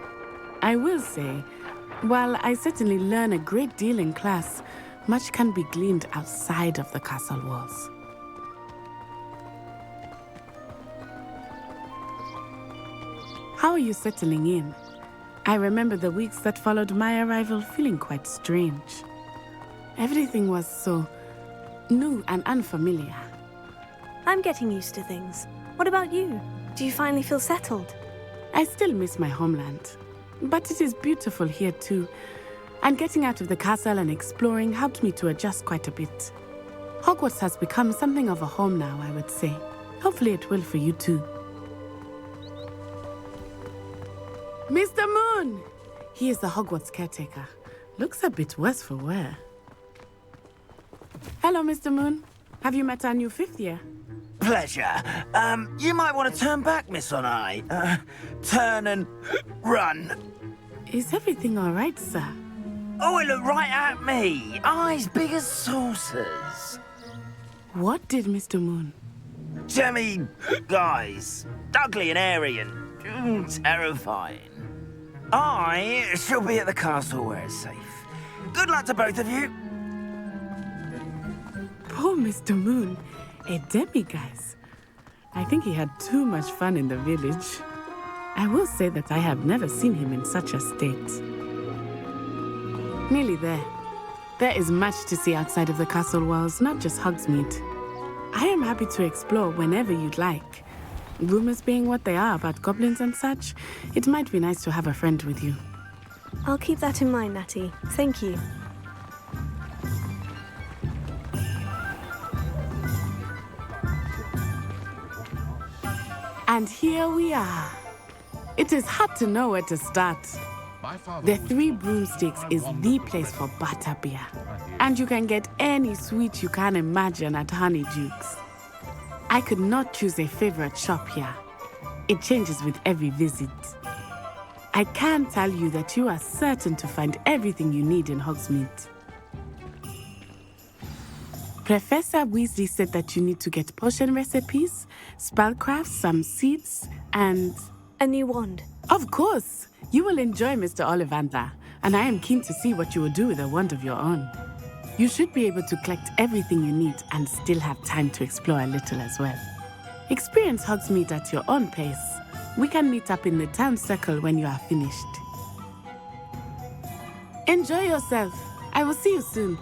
I will say, while I certainly learn a great deal in class, much can be gleaned outside of the castle walls. How are you settling in? I remember the weeks that followed my arrival feeling quite strange. Everything was so new and unfamiliar. I'm getting used to things. What about you? Do you finally feel settled? I still miss my homeland, but it is beautiful here too. And getting out of the castle and exploring helped me to adjust quite a bit. Hogwarts has become something of a home now, I would say. Hopefully it will for you too. Mr. Moon! He is the Hogwarts caretaker. Looks a bit worse for wear. Hello, Mr. Moon. Have you met our new fifth year? Pleasure. You might want to turn back, Miss Onai. Turn and run. Is everything all right, sir? Oh, it looked right at me. Eyes big as saucers. What did Mr. Moon? Jemmy, guys. Ugly and airy and terrifying. I shall be at the castle where it's safe. Good luck to both of you. Poor Mr. Moon. A demiguise. I think he had too much fun in the village. I will say that I have never seen him in such a state. Nearly there. There is much to see outside of the castle walls, not just Hogsmeade. I am happy to explore whenever you'd like. Rumors being what they are about goblins and such, it might be nice to have a friend with you. I'll keep that in mind, Natty. Thank you. And here we are. It is hard to know where to start. The Three Broomsticks is the place for butterbeer. And you can get any sweet you can imagine at Honeydukes. I could not choose a favorite shop here. It changes with every visit. I can tell you that you are certain to find everything you need in Hogsmeade. Professor Weasley said that you need to get potion recipes, spellcraft, some seeds, and... a new wand. Of course! You will enjoy Mr. Ollivander, and I am keen to see what you will do with a wand of your own. You should be able to collect everything you need and still have time to explore a little as well. Experience Hogsmeade at your own pace. We can meet up in the town circle when you are finished. Enjoy yourself. I will see you soon.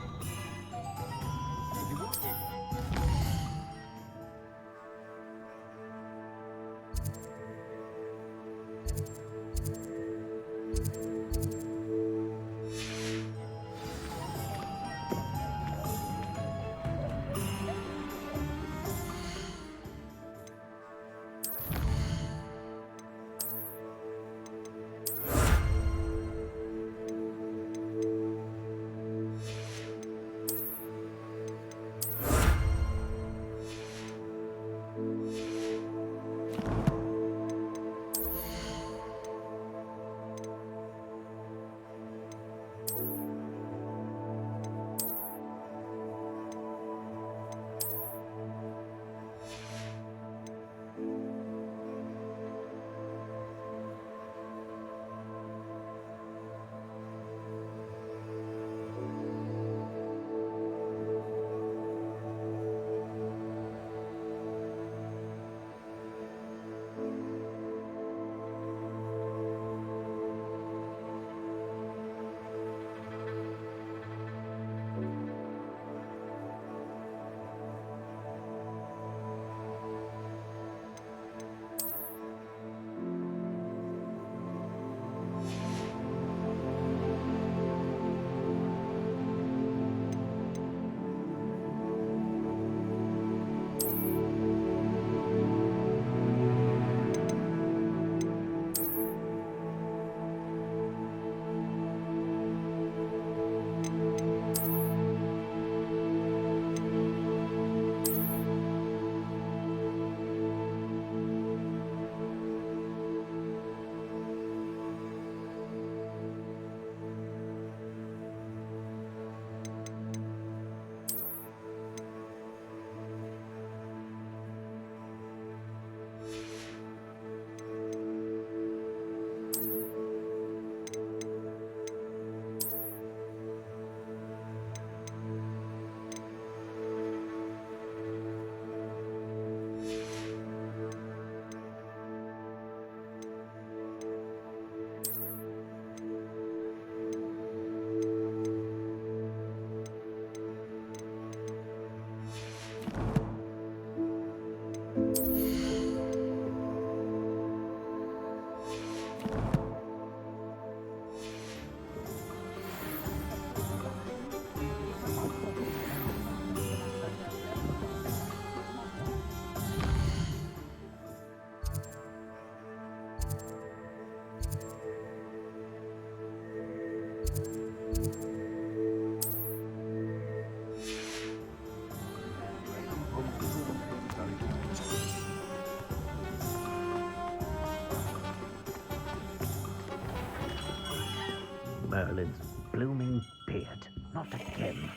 Merlin's blooming beard. Not again.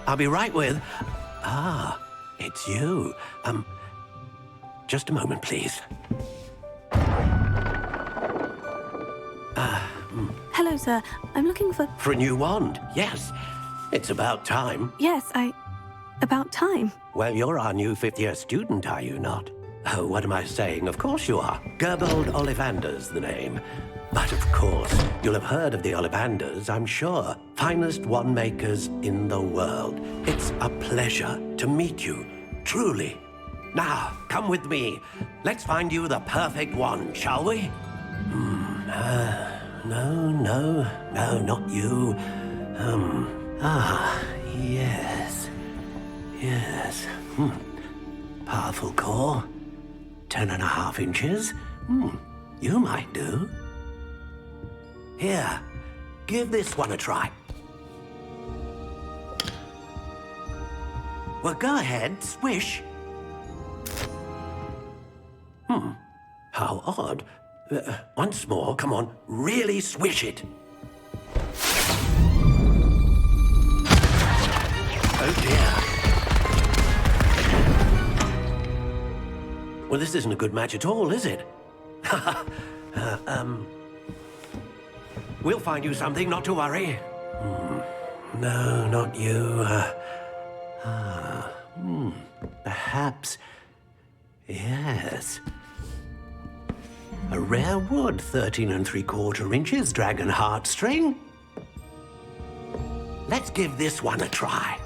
I'll be right with... Ah, it's you. Just a moment, please. Hello, sir. I'm looking for... For a new wand, yes. It's about time. Yes, about time. Well, you're our new fifth-year student, are you not? Oh, what am I saying? Of course you are. Gerbold Ollivander's the name. But of course, you'll have heard of the Ollivanders, I'm sure. Finest wand makers in the world. It's a pleasure to meet you, truly. Now, come with me. Let's find you the perfect wand, shall we? No, not you. Yes. Powerful core. 10.5 inches. You might do. Here, give this one a try. Well, go ahead, swish. How odd. Once more, come on, really swish it. Oh dear. Well, this isn't a good match at all, is it? We'll find you something, not to worry. No, not you. Perhaps. Yes. A rare wood, 13 3/4 inches, dragon heartstring. Let's give this one a try.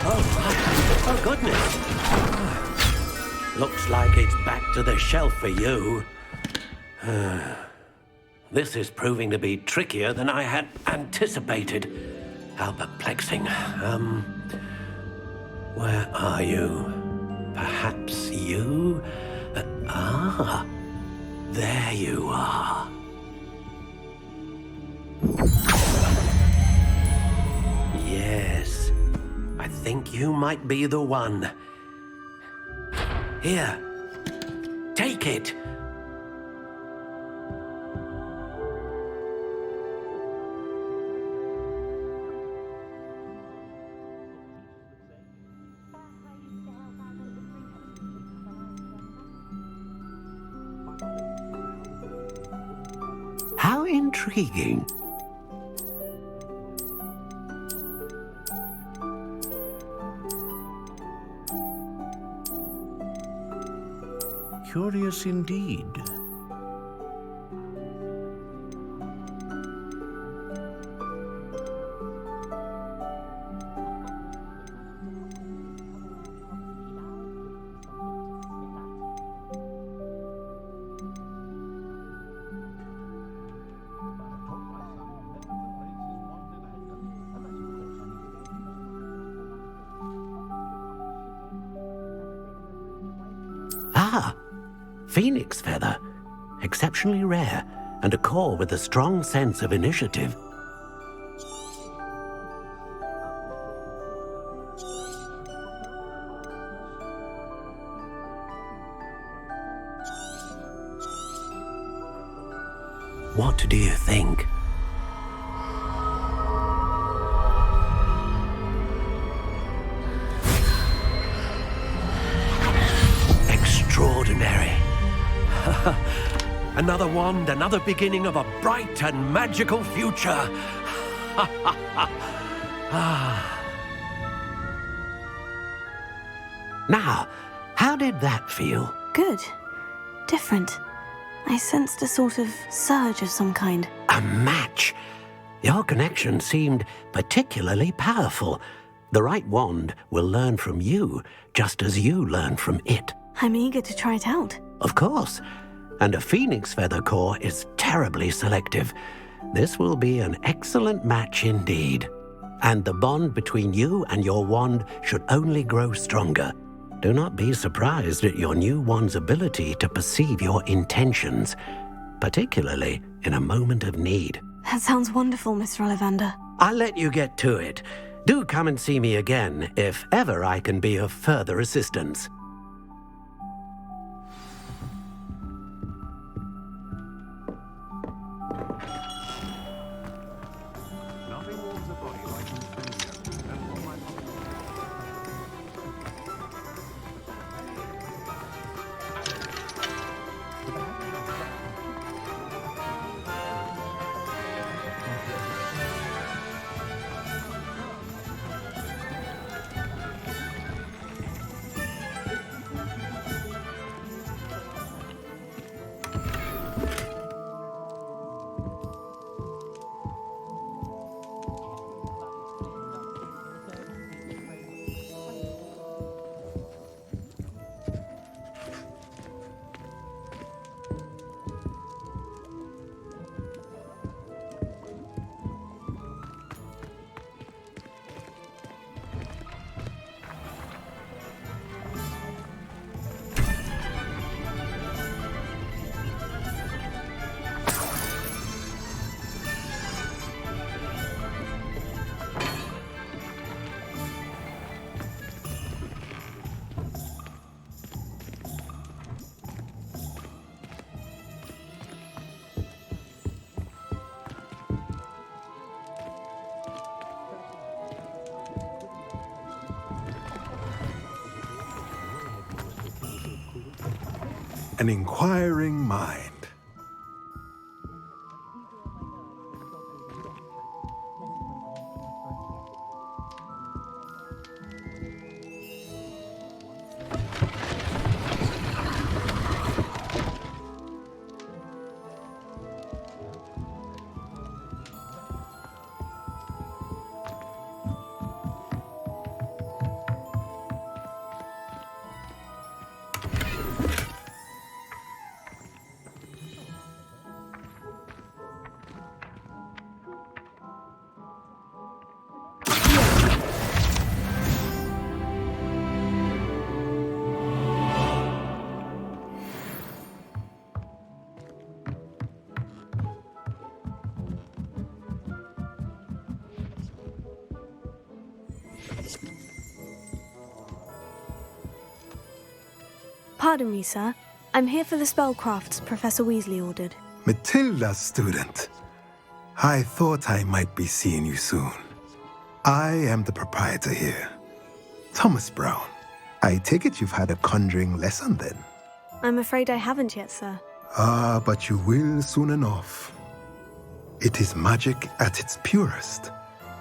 Oh, goodness. Looks like it's back to the shelf for you. This is proving to be trickier than I had anticipated. How perplexing. Where are you? Perhaps you? There you are. Yes, I think you might be the one. Here, take it. How intriguing. Curious indeed. Phoenix feather. Exceptionally rare, and a core with a strong sense of initiative. What do you think? Extraordinary. Another wand, another beginning of a bright and magical future. Now, how did that feel? Good. Different. I sensed a sort of surge of some kind. A match. Your connection seemed particularly powerful. The right wand will learn from you, just as you learn from it. I'm eager to try it out. Of course. And a phoenix feather core is terribly selective. This will be an excellent match indeed. And the bond between you and your wand should only grow stronger. Do not be surprised at your new wand's ability to perceive your intentions, particularly in a moment of need. That sounds wonderful, Mr. Ollivander. I'll let you get to it. Do come and see me again if ever I can be of further assistance. an inquiring mind. Pardon me, sir. I'm here for the spellcrafts Professor Weasley ordered. Matilda, student. I thought I might be seeing you soon. I am the proprietor here, Thomas Brown. I take it you've had a conjuring lesson then? I'm afraid I haven't yet, sir. Ah, but you will soon enough. It is magic at its purest,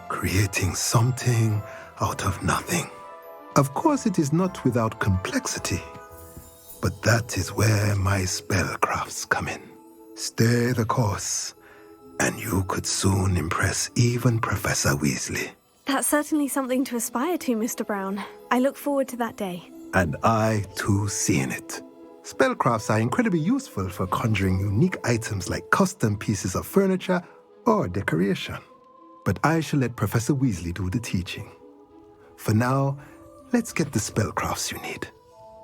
creating something out of nothing. Of course, it is not without complexity, but that is where my spellcrafts come in. Stay the course, and you could soon impress even Professor Weasley. That's certainly something to aspire to, Mr. Brown. I look forward to that day. And I, too, seeing it. Spellcrafts are incredibly useful for conjuring unique items like custom pieces of furniture or decoration. But I shall let Professor Weasley do the teaching. For now, let's get the spellcrafts you need.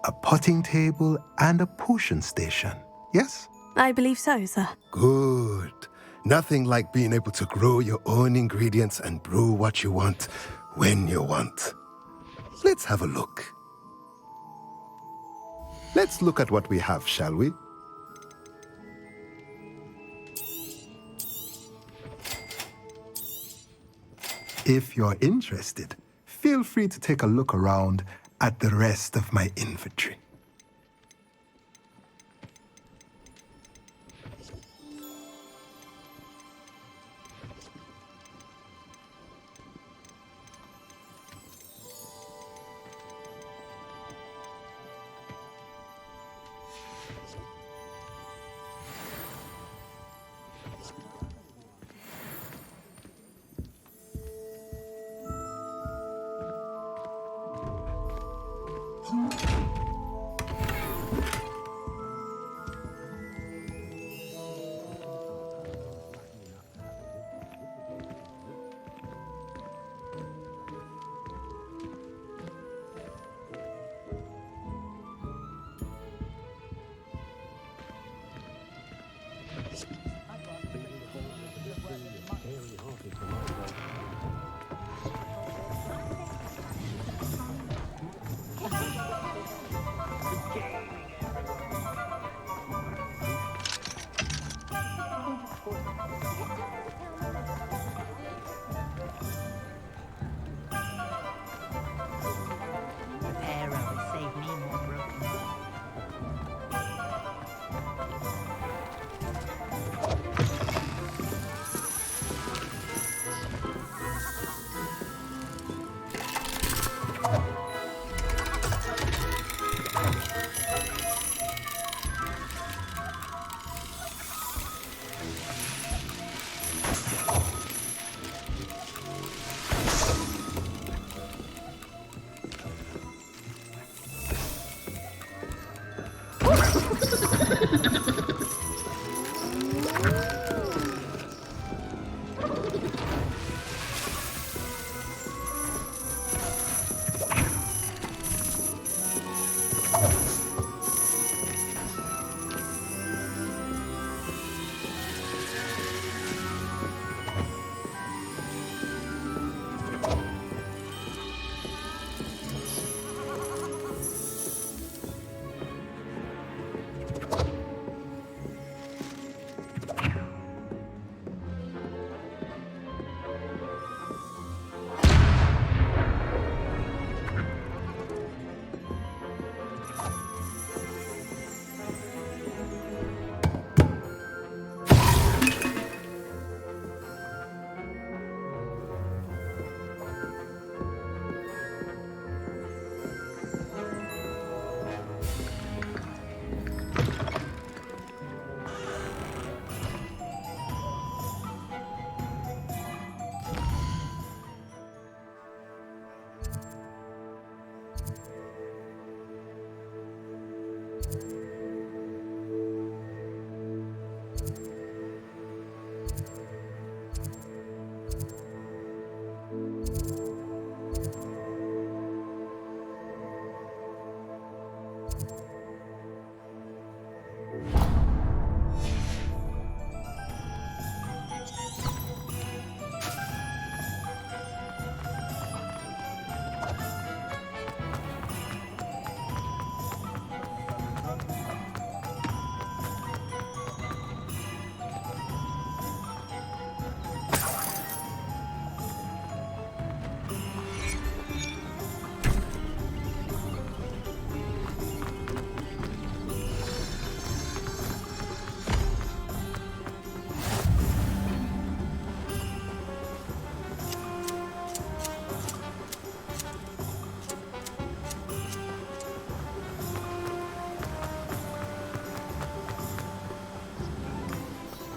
A potting table and a potion station, yes? I believe so, sir. Good. Nothing like being able to grow your own ingredients and brew what you want when you want. Let's have a look. Let's look at what we have, shall we? If you're interested, feel free to take a look around at the rest of my inventory.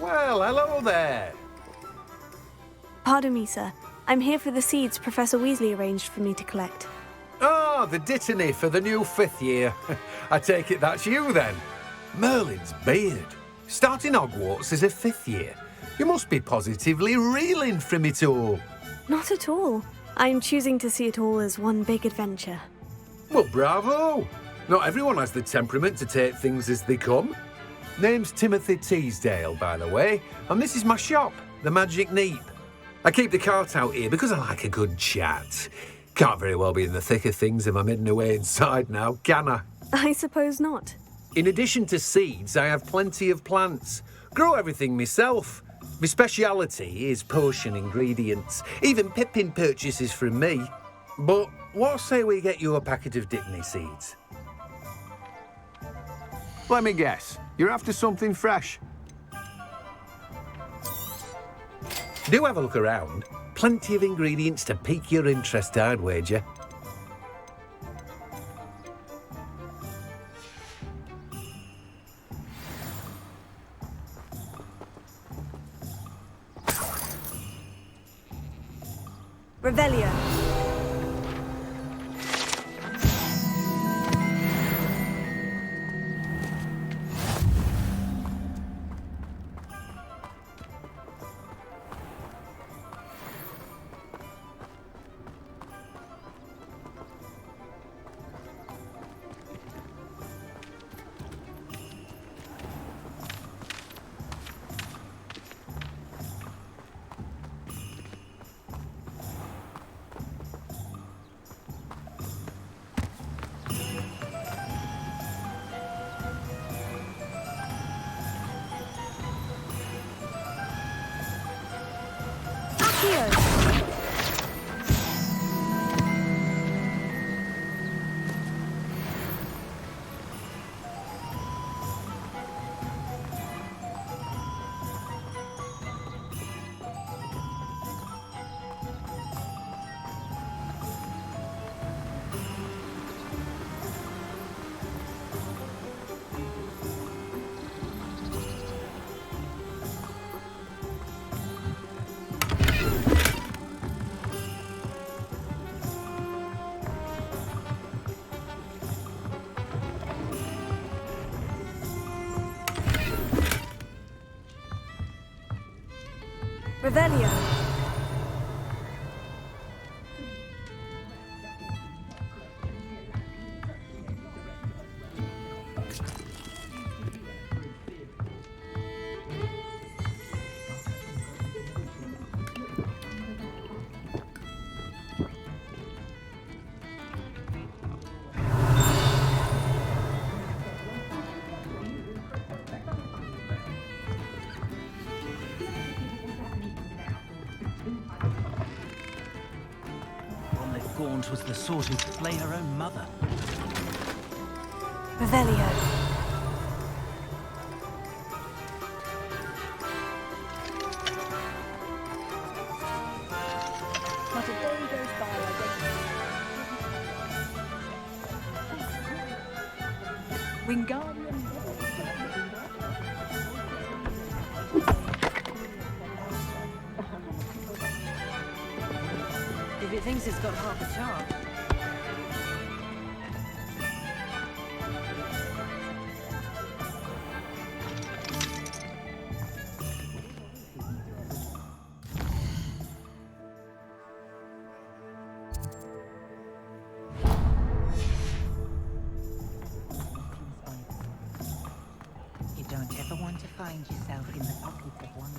Well, hello there. Pardon me, sir. I'm here for the seeds Professor Weasley arranged for me to collect. Oh, the dittany for the new 5th year. I take it that's you, then. Merlin's beard. Starting Hogwarts as a 5th year. You must be positively reeling from it all. Not at all. I'm choosing to see it all as one big adventure. Well, bravo. Not everyone has the temperament to take things as they come. Name's Timothy Teasdale, by the way, and this is my shop, the Magic Neep. I keep the cart out here because I like a good chat. Can't very well be in the thick of things if I'm hidden away inside now, can I? I suppose not. In addition to seeds, I have plenty of plants. Grow everything myself. My speciality is potion ingredients. Even Pippin purchases from me. But what say we get you a packet of Dittany seeds? Let me guess. You're after something fresh. Do have a look around. Plenty of ingredients to pique your interest, I'd wager. Revelio. Revelio. Gaunt was the sort who'd play her own mother. Revelio. Not a day goes by I don't. Wingardium. If it thinks it's got half a chance. You don't ever want to find yourself in the pocket of one.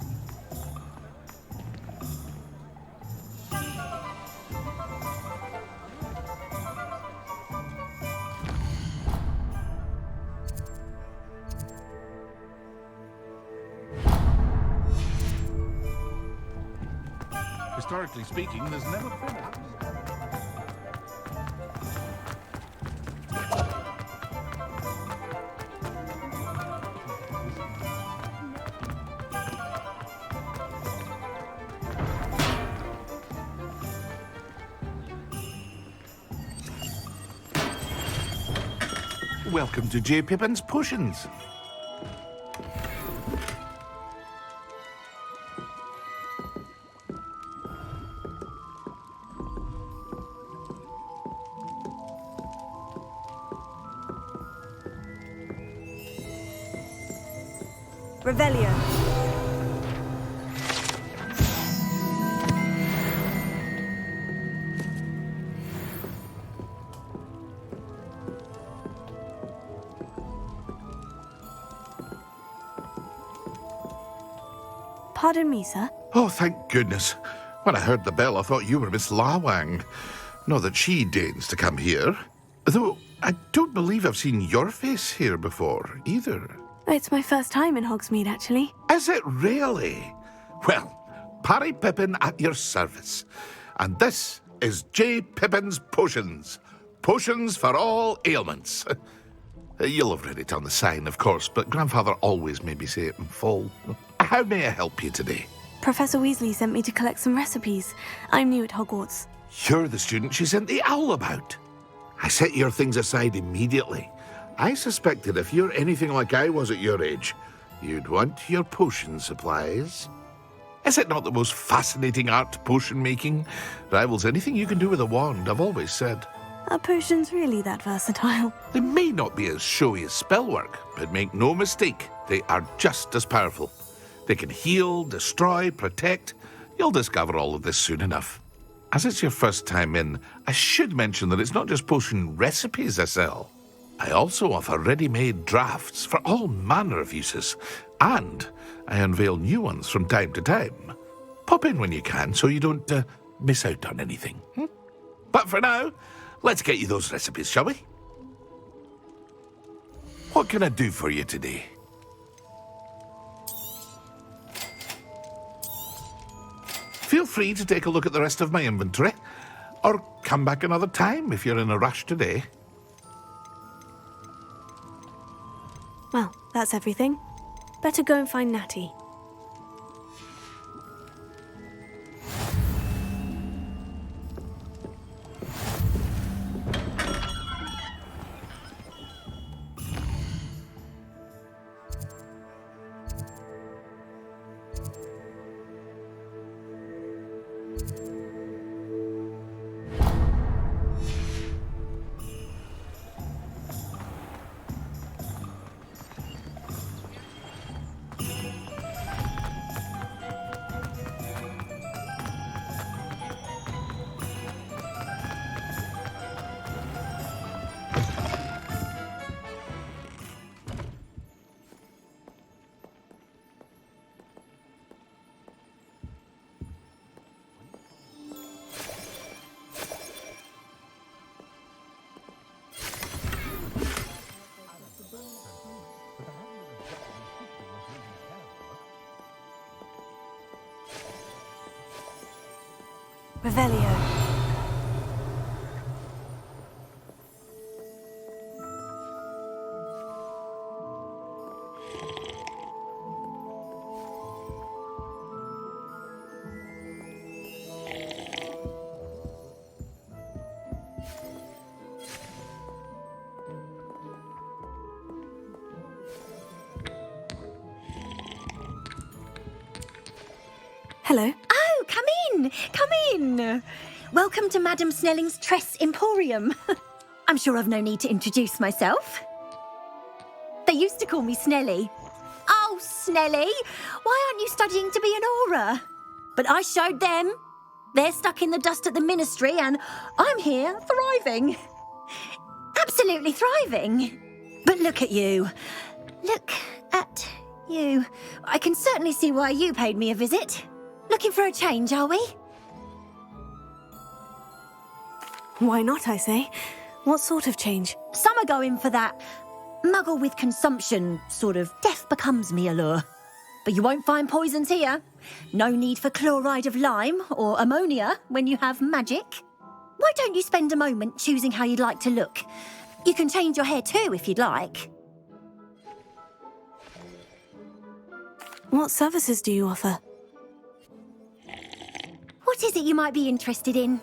Historically speaking, there's never been a... Welcome to J. Pippin's Potions. Revelio. Pardon me, sir. Oh, thank goodness. When I heard the bell, I thought you were Miss Lawang. Not that she deigns to come here. Though, I don't believe I've seen your face here before, either. It's my first time in Hogsmeade, actually. Is it really? Well, Parry Pippin at your service. And this is J. Pippin's Potions. Potions for all ailments. You'll have read it on the sign, of course, but Grandfather always made me say it in full. How may I help you today? Professor Weasley sent me to collect some recipes. I'm new at Hogwarts. You're the student she sent the owl about. I set your things aside immediately. I suspected if you're anything like I was at your age, you'd want your potion supplies. Is it not the most fascinating art, potion making? Rivals anything you can do with a wand, I've always said. Are potions really that versatile? They may not be as showy as spellwork, but make no mistake, they are just as powerful. They can heal, destroy, protect. You'll discover all of this soon enough. As it's your first time in, I should mention that it's not just potion recipes I sell. I also offer ready-made drafts for all manner of uses, and I unveil new ones from time to time. Pop in when you can so you don't miss out on anything. But for now, let's get you those recipes, shall we? What can I do for you today? Feel free to take a look at the rest of my inventory, or come back another time if you're in a rush today. Well, that's everything. Better go and find Natty. Revelio. Hello. Oh, come in! Come in! Welcome to Madame Snelling's Tress Emporium. I'm sure I've no need to introduce myself. They used to call me Snelly. Oh, Snelly! Why aren't you studying to be an aura? But I showed them. They're stuck in the dust at the ministry and I'm here thriving. Absolutely thriving. But look at you. Look at you. I can certainly see why you paid me a visit. Looking for a change, are we? Why not, I say? What sort of change? Some are going for that muggle with consumption, sort of death becomes me allure. But you won't find poisons here. No need for chloride of lime or ammonia when you have magic. Why don't you spend a moment choosing how you'd like to look? You can change your hair too if you'd like. What services do you offer? What is it you might be interested in?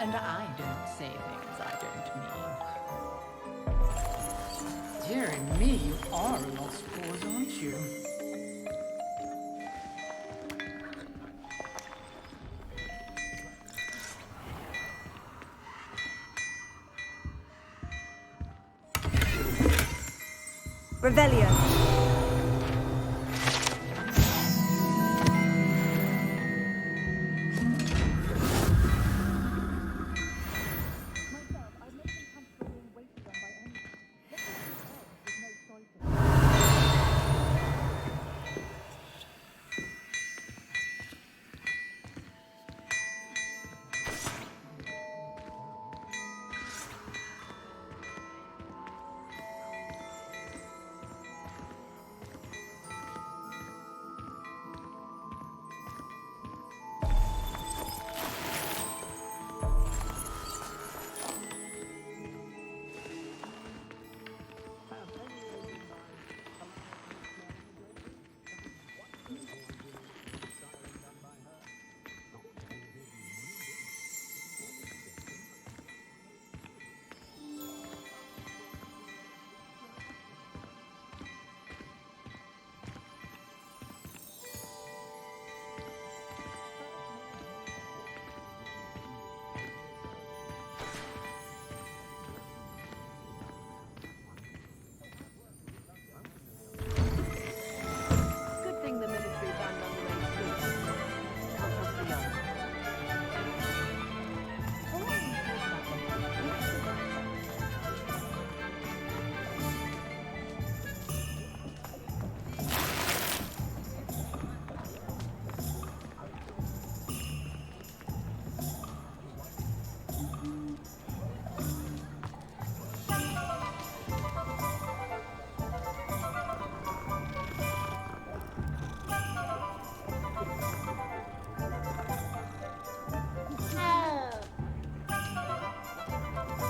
And I don't say things I don't mean. Dearie me, you are a lost cause, aren't you? Revelio.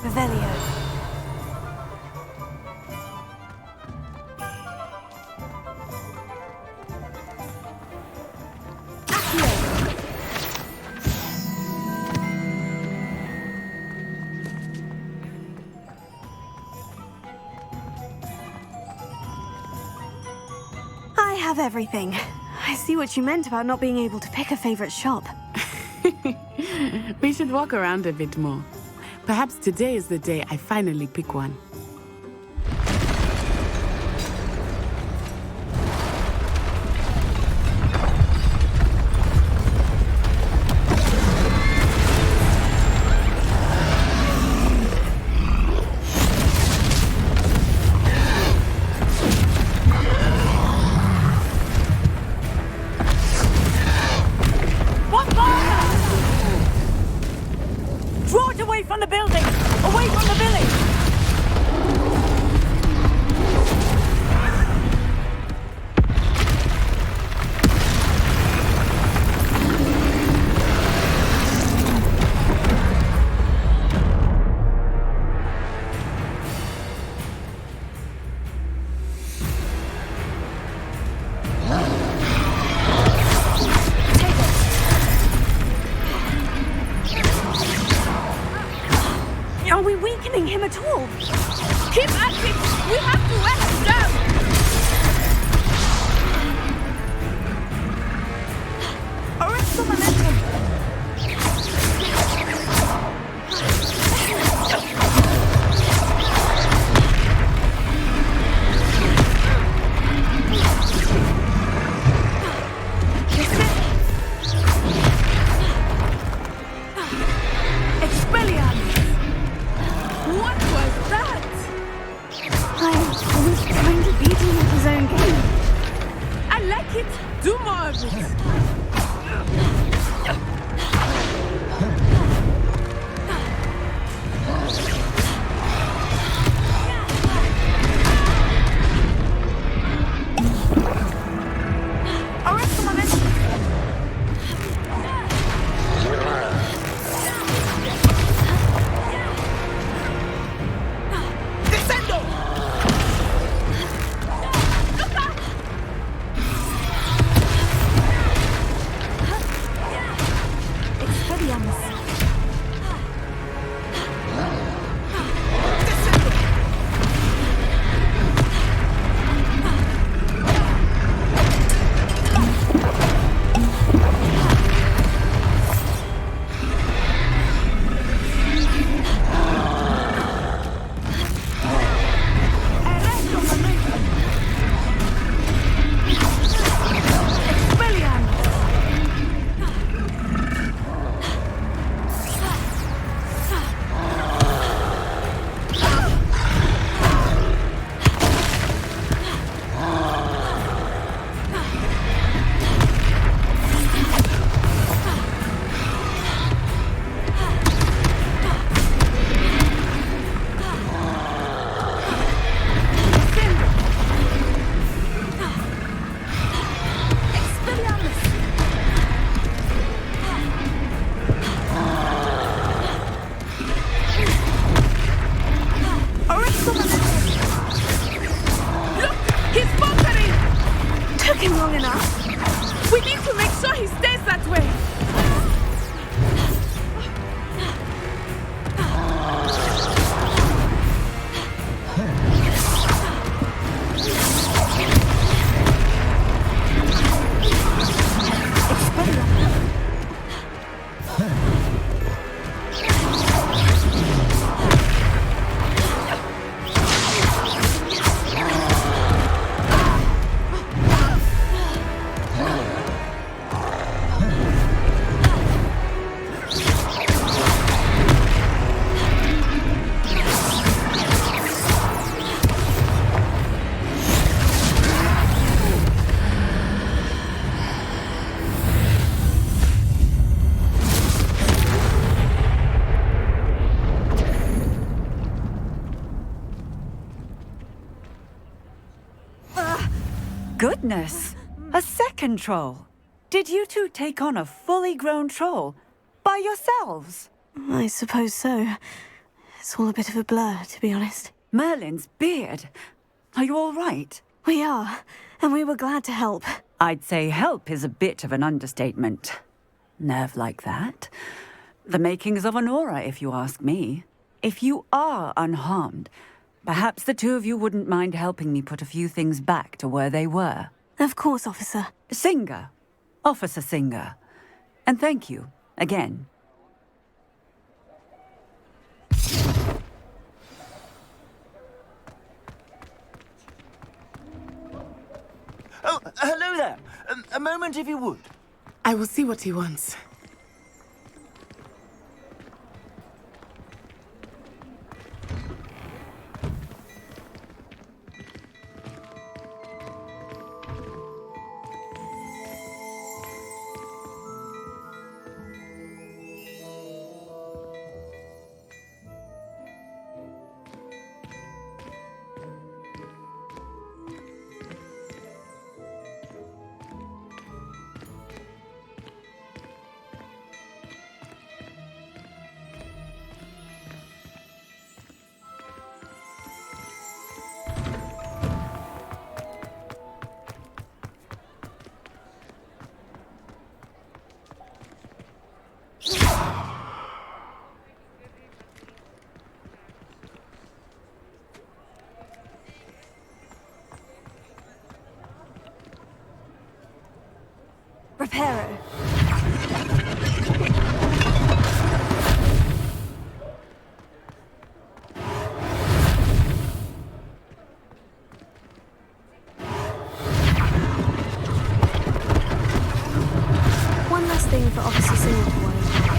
Revelio. I have everything. I see what you meant about not being able to pick a favorite shop. We should walk around a bit more. Perhaps today is the day I finally pick one. Draw it away from the building! Away from the village! Are we weakening him at all? Keep at it! We have to wear him down! Arrest the momentum! Expelliarmus. Goodness! A second troll! Did you two take on a fully grown troll? By yourselves? I suppose so. It's all a bit of a blur, to be honest. Merlin's beard! Are you all right? We are, and we were glad to help. I'd say help is a bit of an understatement. Nerve like that? The makings of an aura, if you ask me. If you are unharmed, perhaps the two of you wouldn't mind helping me put a few things back to where they were. Of course, officer. Singer. Officer Singer. And thank you, again. Oh, hello there. A moment if you would. I will see what he wants. Reparo. One last thing for Officer Singer to worry about.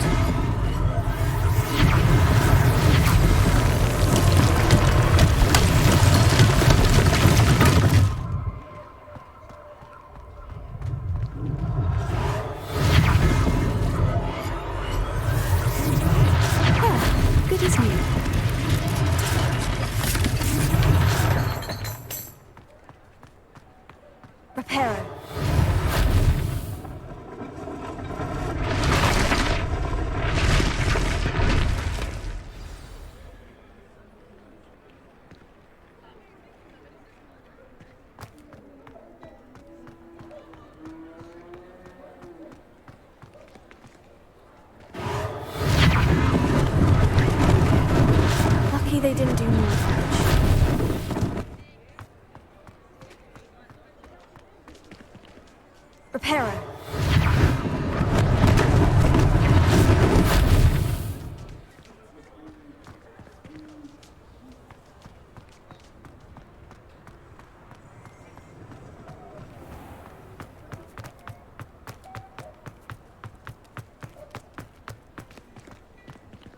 Good as new. Reparo.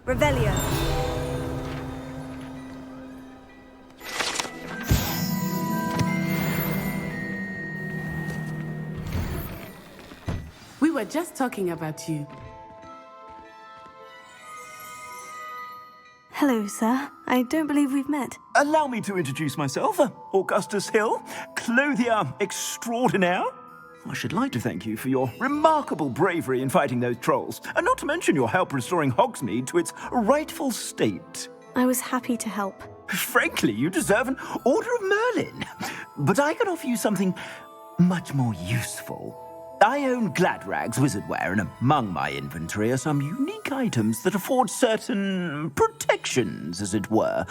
Revelio. We were just talking about you. Hello, sir. I don't believe we've met. Allow me to introduce myself. Augustus Hill, clothier extraordinaire. I should like to thank you for your remarkable bravery in fighting those trolls, and not to mention your help restoring Hogsmeade to its rightful state. I was happy to help. Frankly, you deserve an Order of Merlin. But I can offer you something much more useful. I own Gladrag's wizardware, and among my inventory are some unique items that afford certain protections, as it were.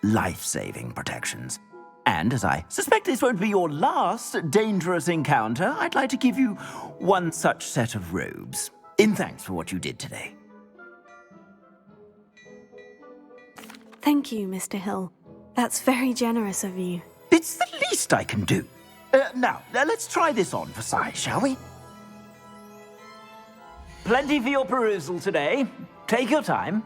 Life-saving protections. And as I suspect this won't be your last dangerous encounter, I'd like to give you one such set of robes, in thanks for what you did today. Thank you, Mr. Hill. That's very generous of you. It's the least I can do. Now, let's try this on for size, shall we? Plenty for your perusal today. Take your time.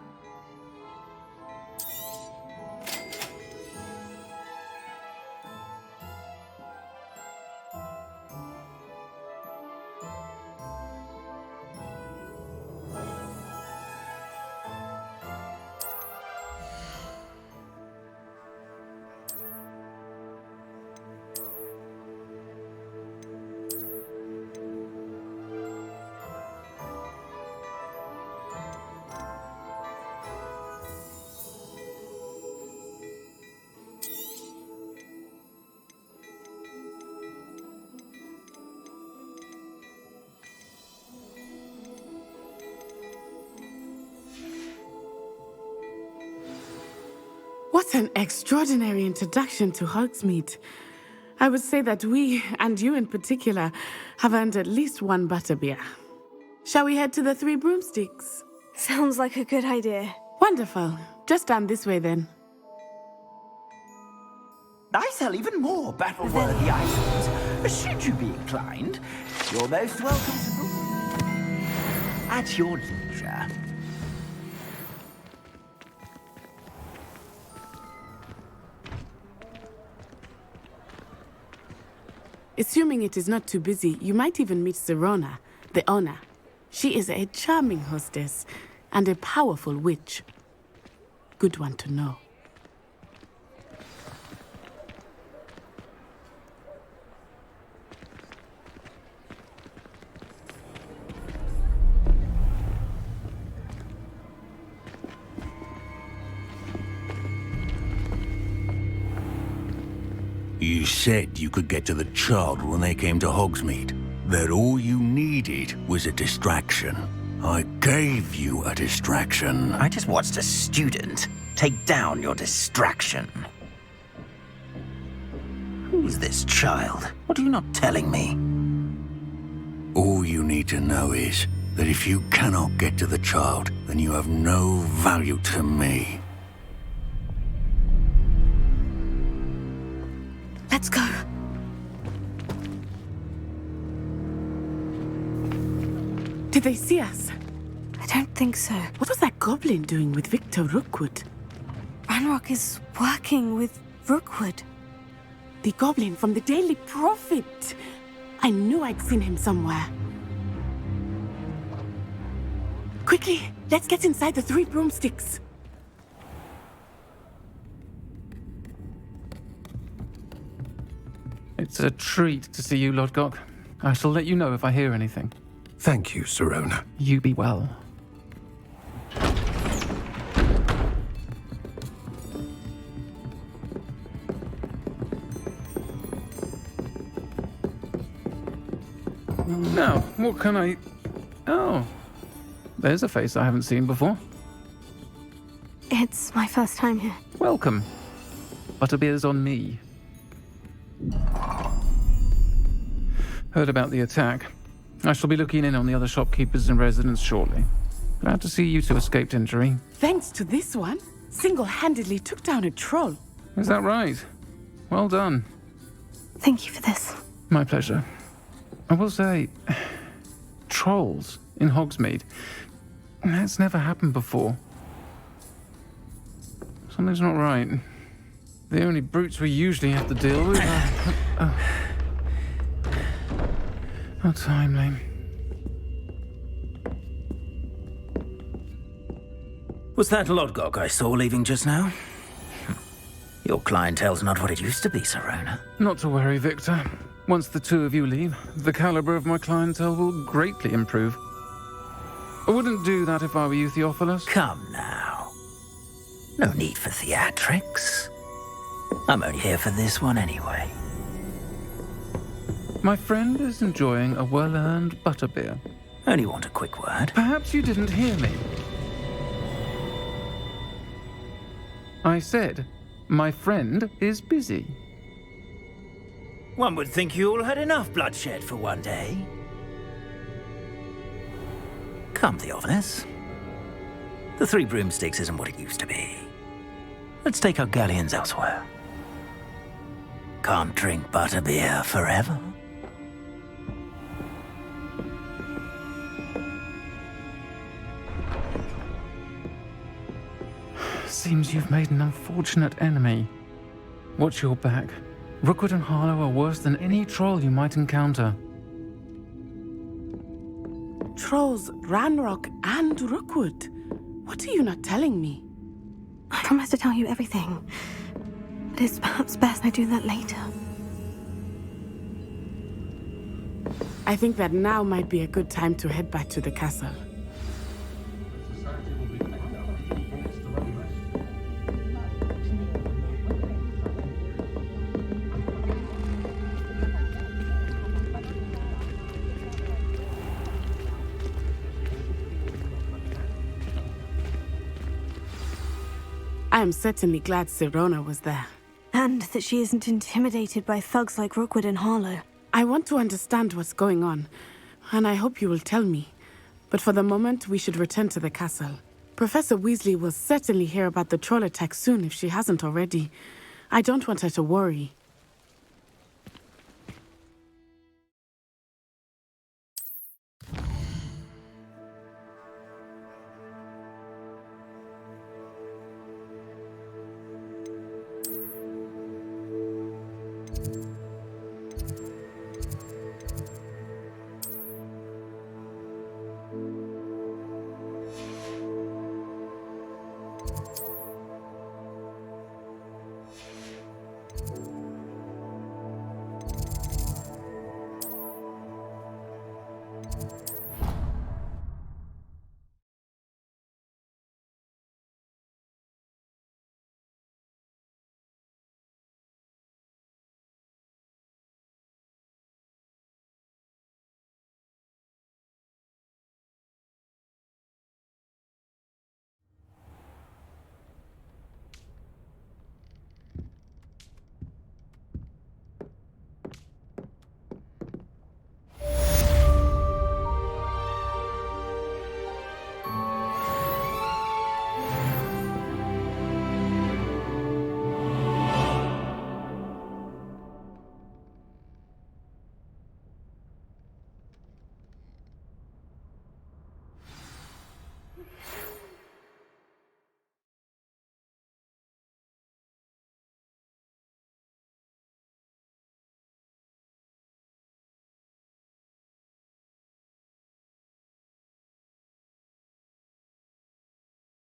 What an extraordinary introduction to Hogsmeade. I would say that we, and you in particular, have earned at least one butterbeer. Shall we head to the Three Broomsticks? Sounds like a good idea. Wonderful. Just down this way then. I sell even more battle-worthy items. Should you be inclined, you're most welcome to at your leisure. Assuming it is not too busy, you might even meet Serona, the owner. She is a charming hostess and a powerful witch. Good one to know. You said you could get to the child when they came to Hogsmeade. That all you needed was a distraction. I gave you a distraction. I just watched a student take down your distraction. Who's this child? What are you not telling me? All you need to know is that if you cannot get to the child, then you have no value to me. Let's go. Did they see us? I don't think so. What was that goblin doing with Victor Rookwood? Ranrock is working with Rookwood. The goblin from the Daily Prophet. I knew I'd seen him somewhere. Quickly, let's get inside the Three Broomsticks. It's a treat to see you, Lodgok. I shall let you know if I hear anything. Thank you, Serona. You be well. Now, what can I... Oh, there's a face I haven't seen before. It's my first time here. Welcome. Butterbeer's on me. Heard about the attack. I shall be looking in on the other shopkeepers and residents shortly. Glad to see you two escaped injury. Thanks to this one, single-handedly took down a troll. Is that right? Well done. Thank you for this. My pleasure. I will say, trolls in Hogsmeade. That's never happened before. Something's not right. The only brutes we usually have to deal with are... How timely. Was that Lodgok I saw leaving just now? Your clientele's not what it used to be, Serona. Not to worry, Victor. Once the two of you leave, the caliber of my clientele will greatly improve. I wouldn't do that if I were you, Theophilus. Come now. No need for theatrics. I'm only here for this one anyway. My friend is enjoying a well-earned butterbeer. Only want a quick word. Perhaps you didn't hear me. I said, my friend is busy. One would think you all had enough bloodshed for one day. Come, Theophilus. The Three Broomsticks isn't what it used to be. Let's take our galleons elsewhere. Can't drink butterbeer forever. Seems you've made an unfortunate enemy. Watch your back. Rookwood and Harlow are worse than any troll you might encounter. Trolls, Ranrock, and Rookwood. What are you not telling me? I promised to tell you everything. But it's perhaps best I do that later. I think that now might be a good time to head back to the castle. I am certainly glad Serona was there. And that she isn't intimidated by thugs like Rookwood and Harlow. I want to understand what's going on, and I hope you will tell me. But for the moment, we should return to the castle. Professor Weasley will certainly hear about the troll attack soon if she hasn't already. I don't want her to worry.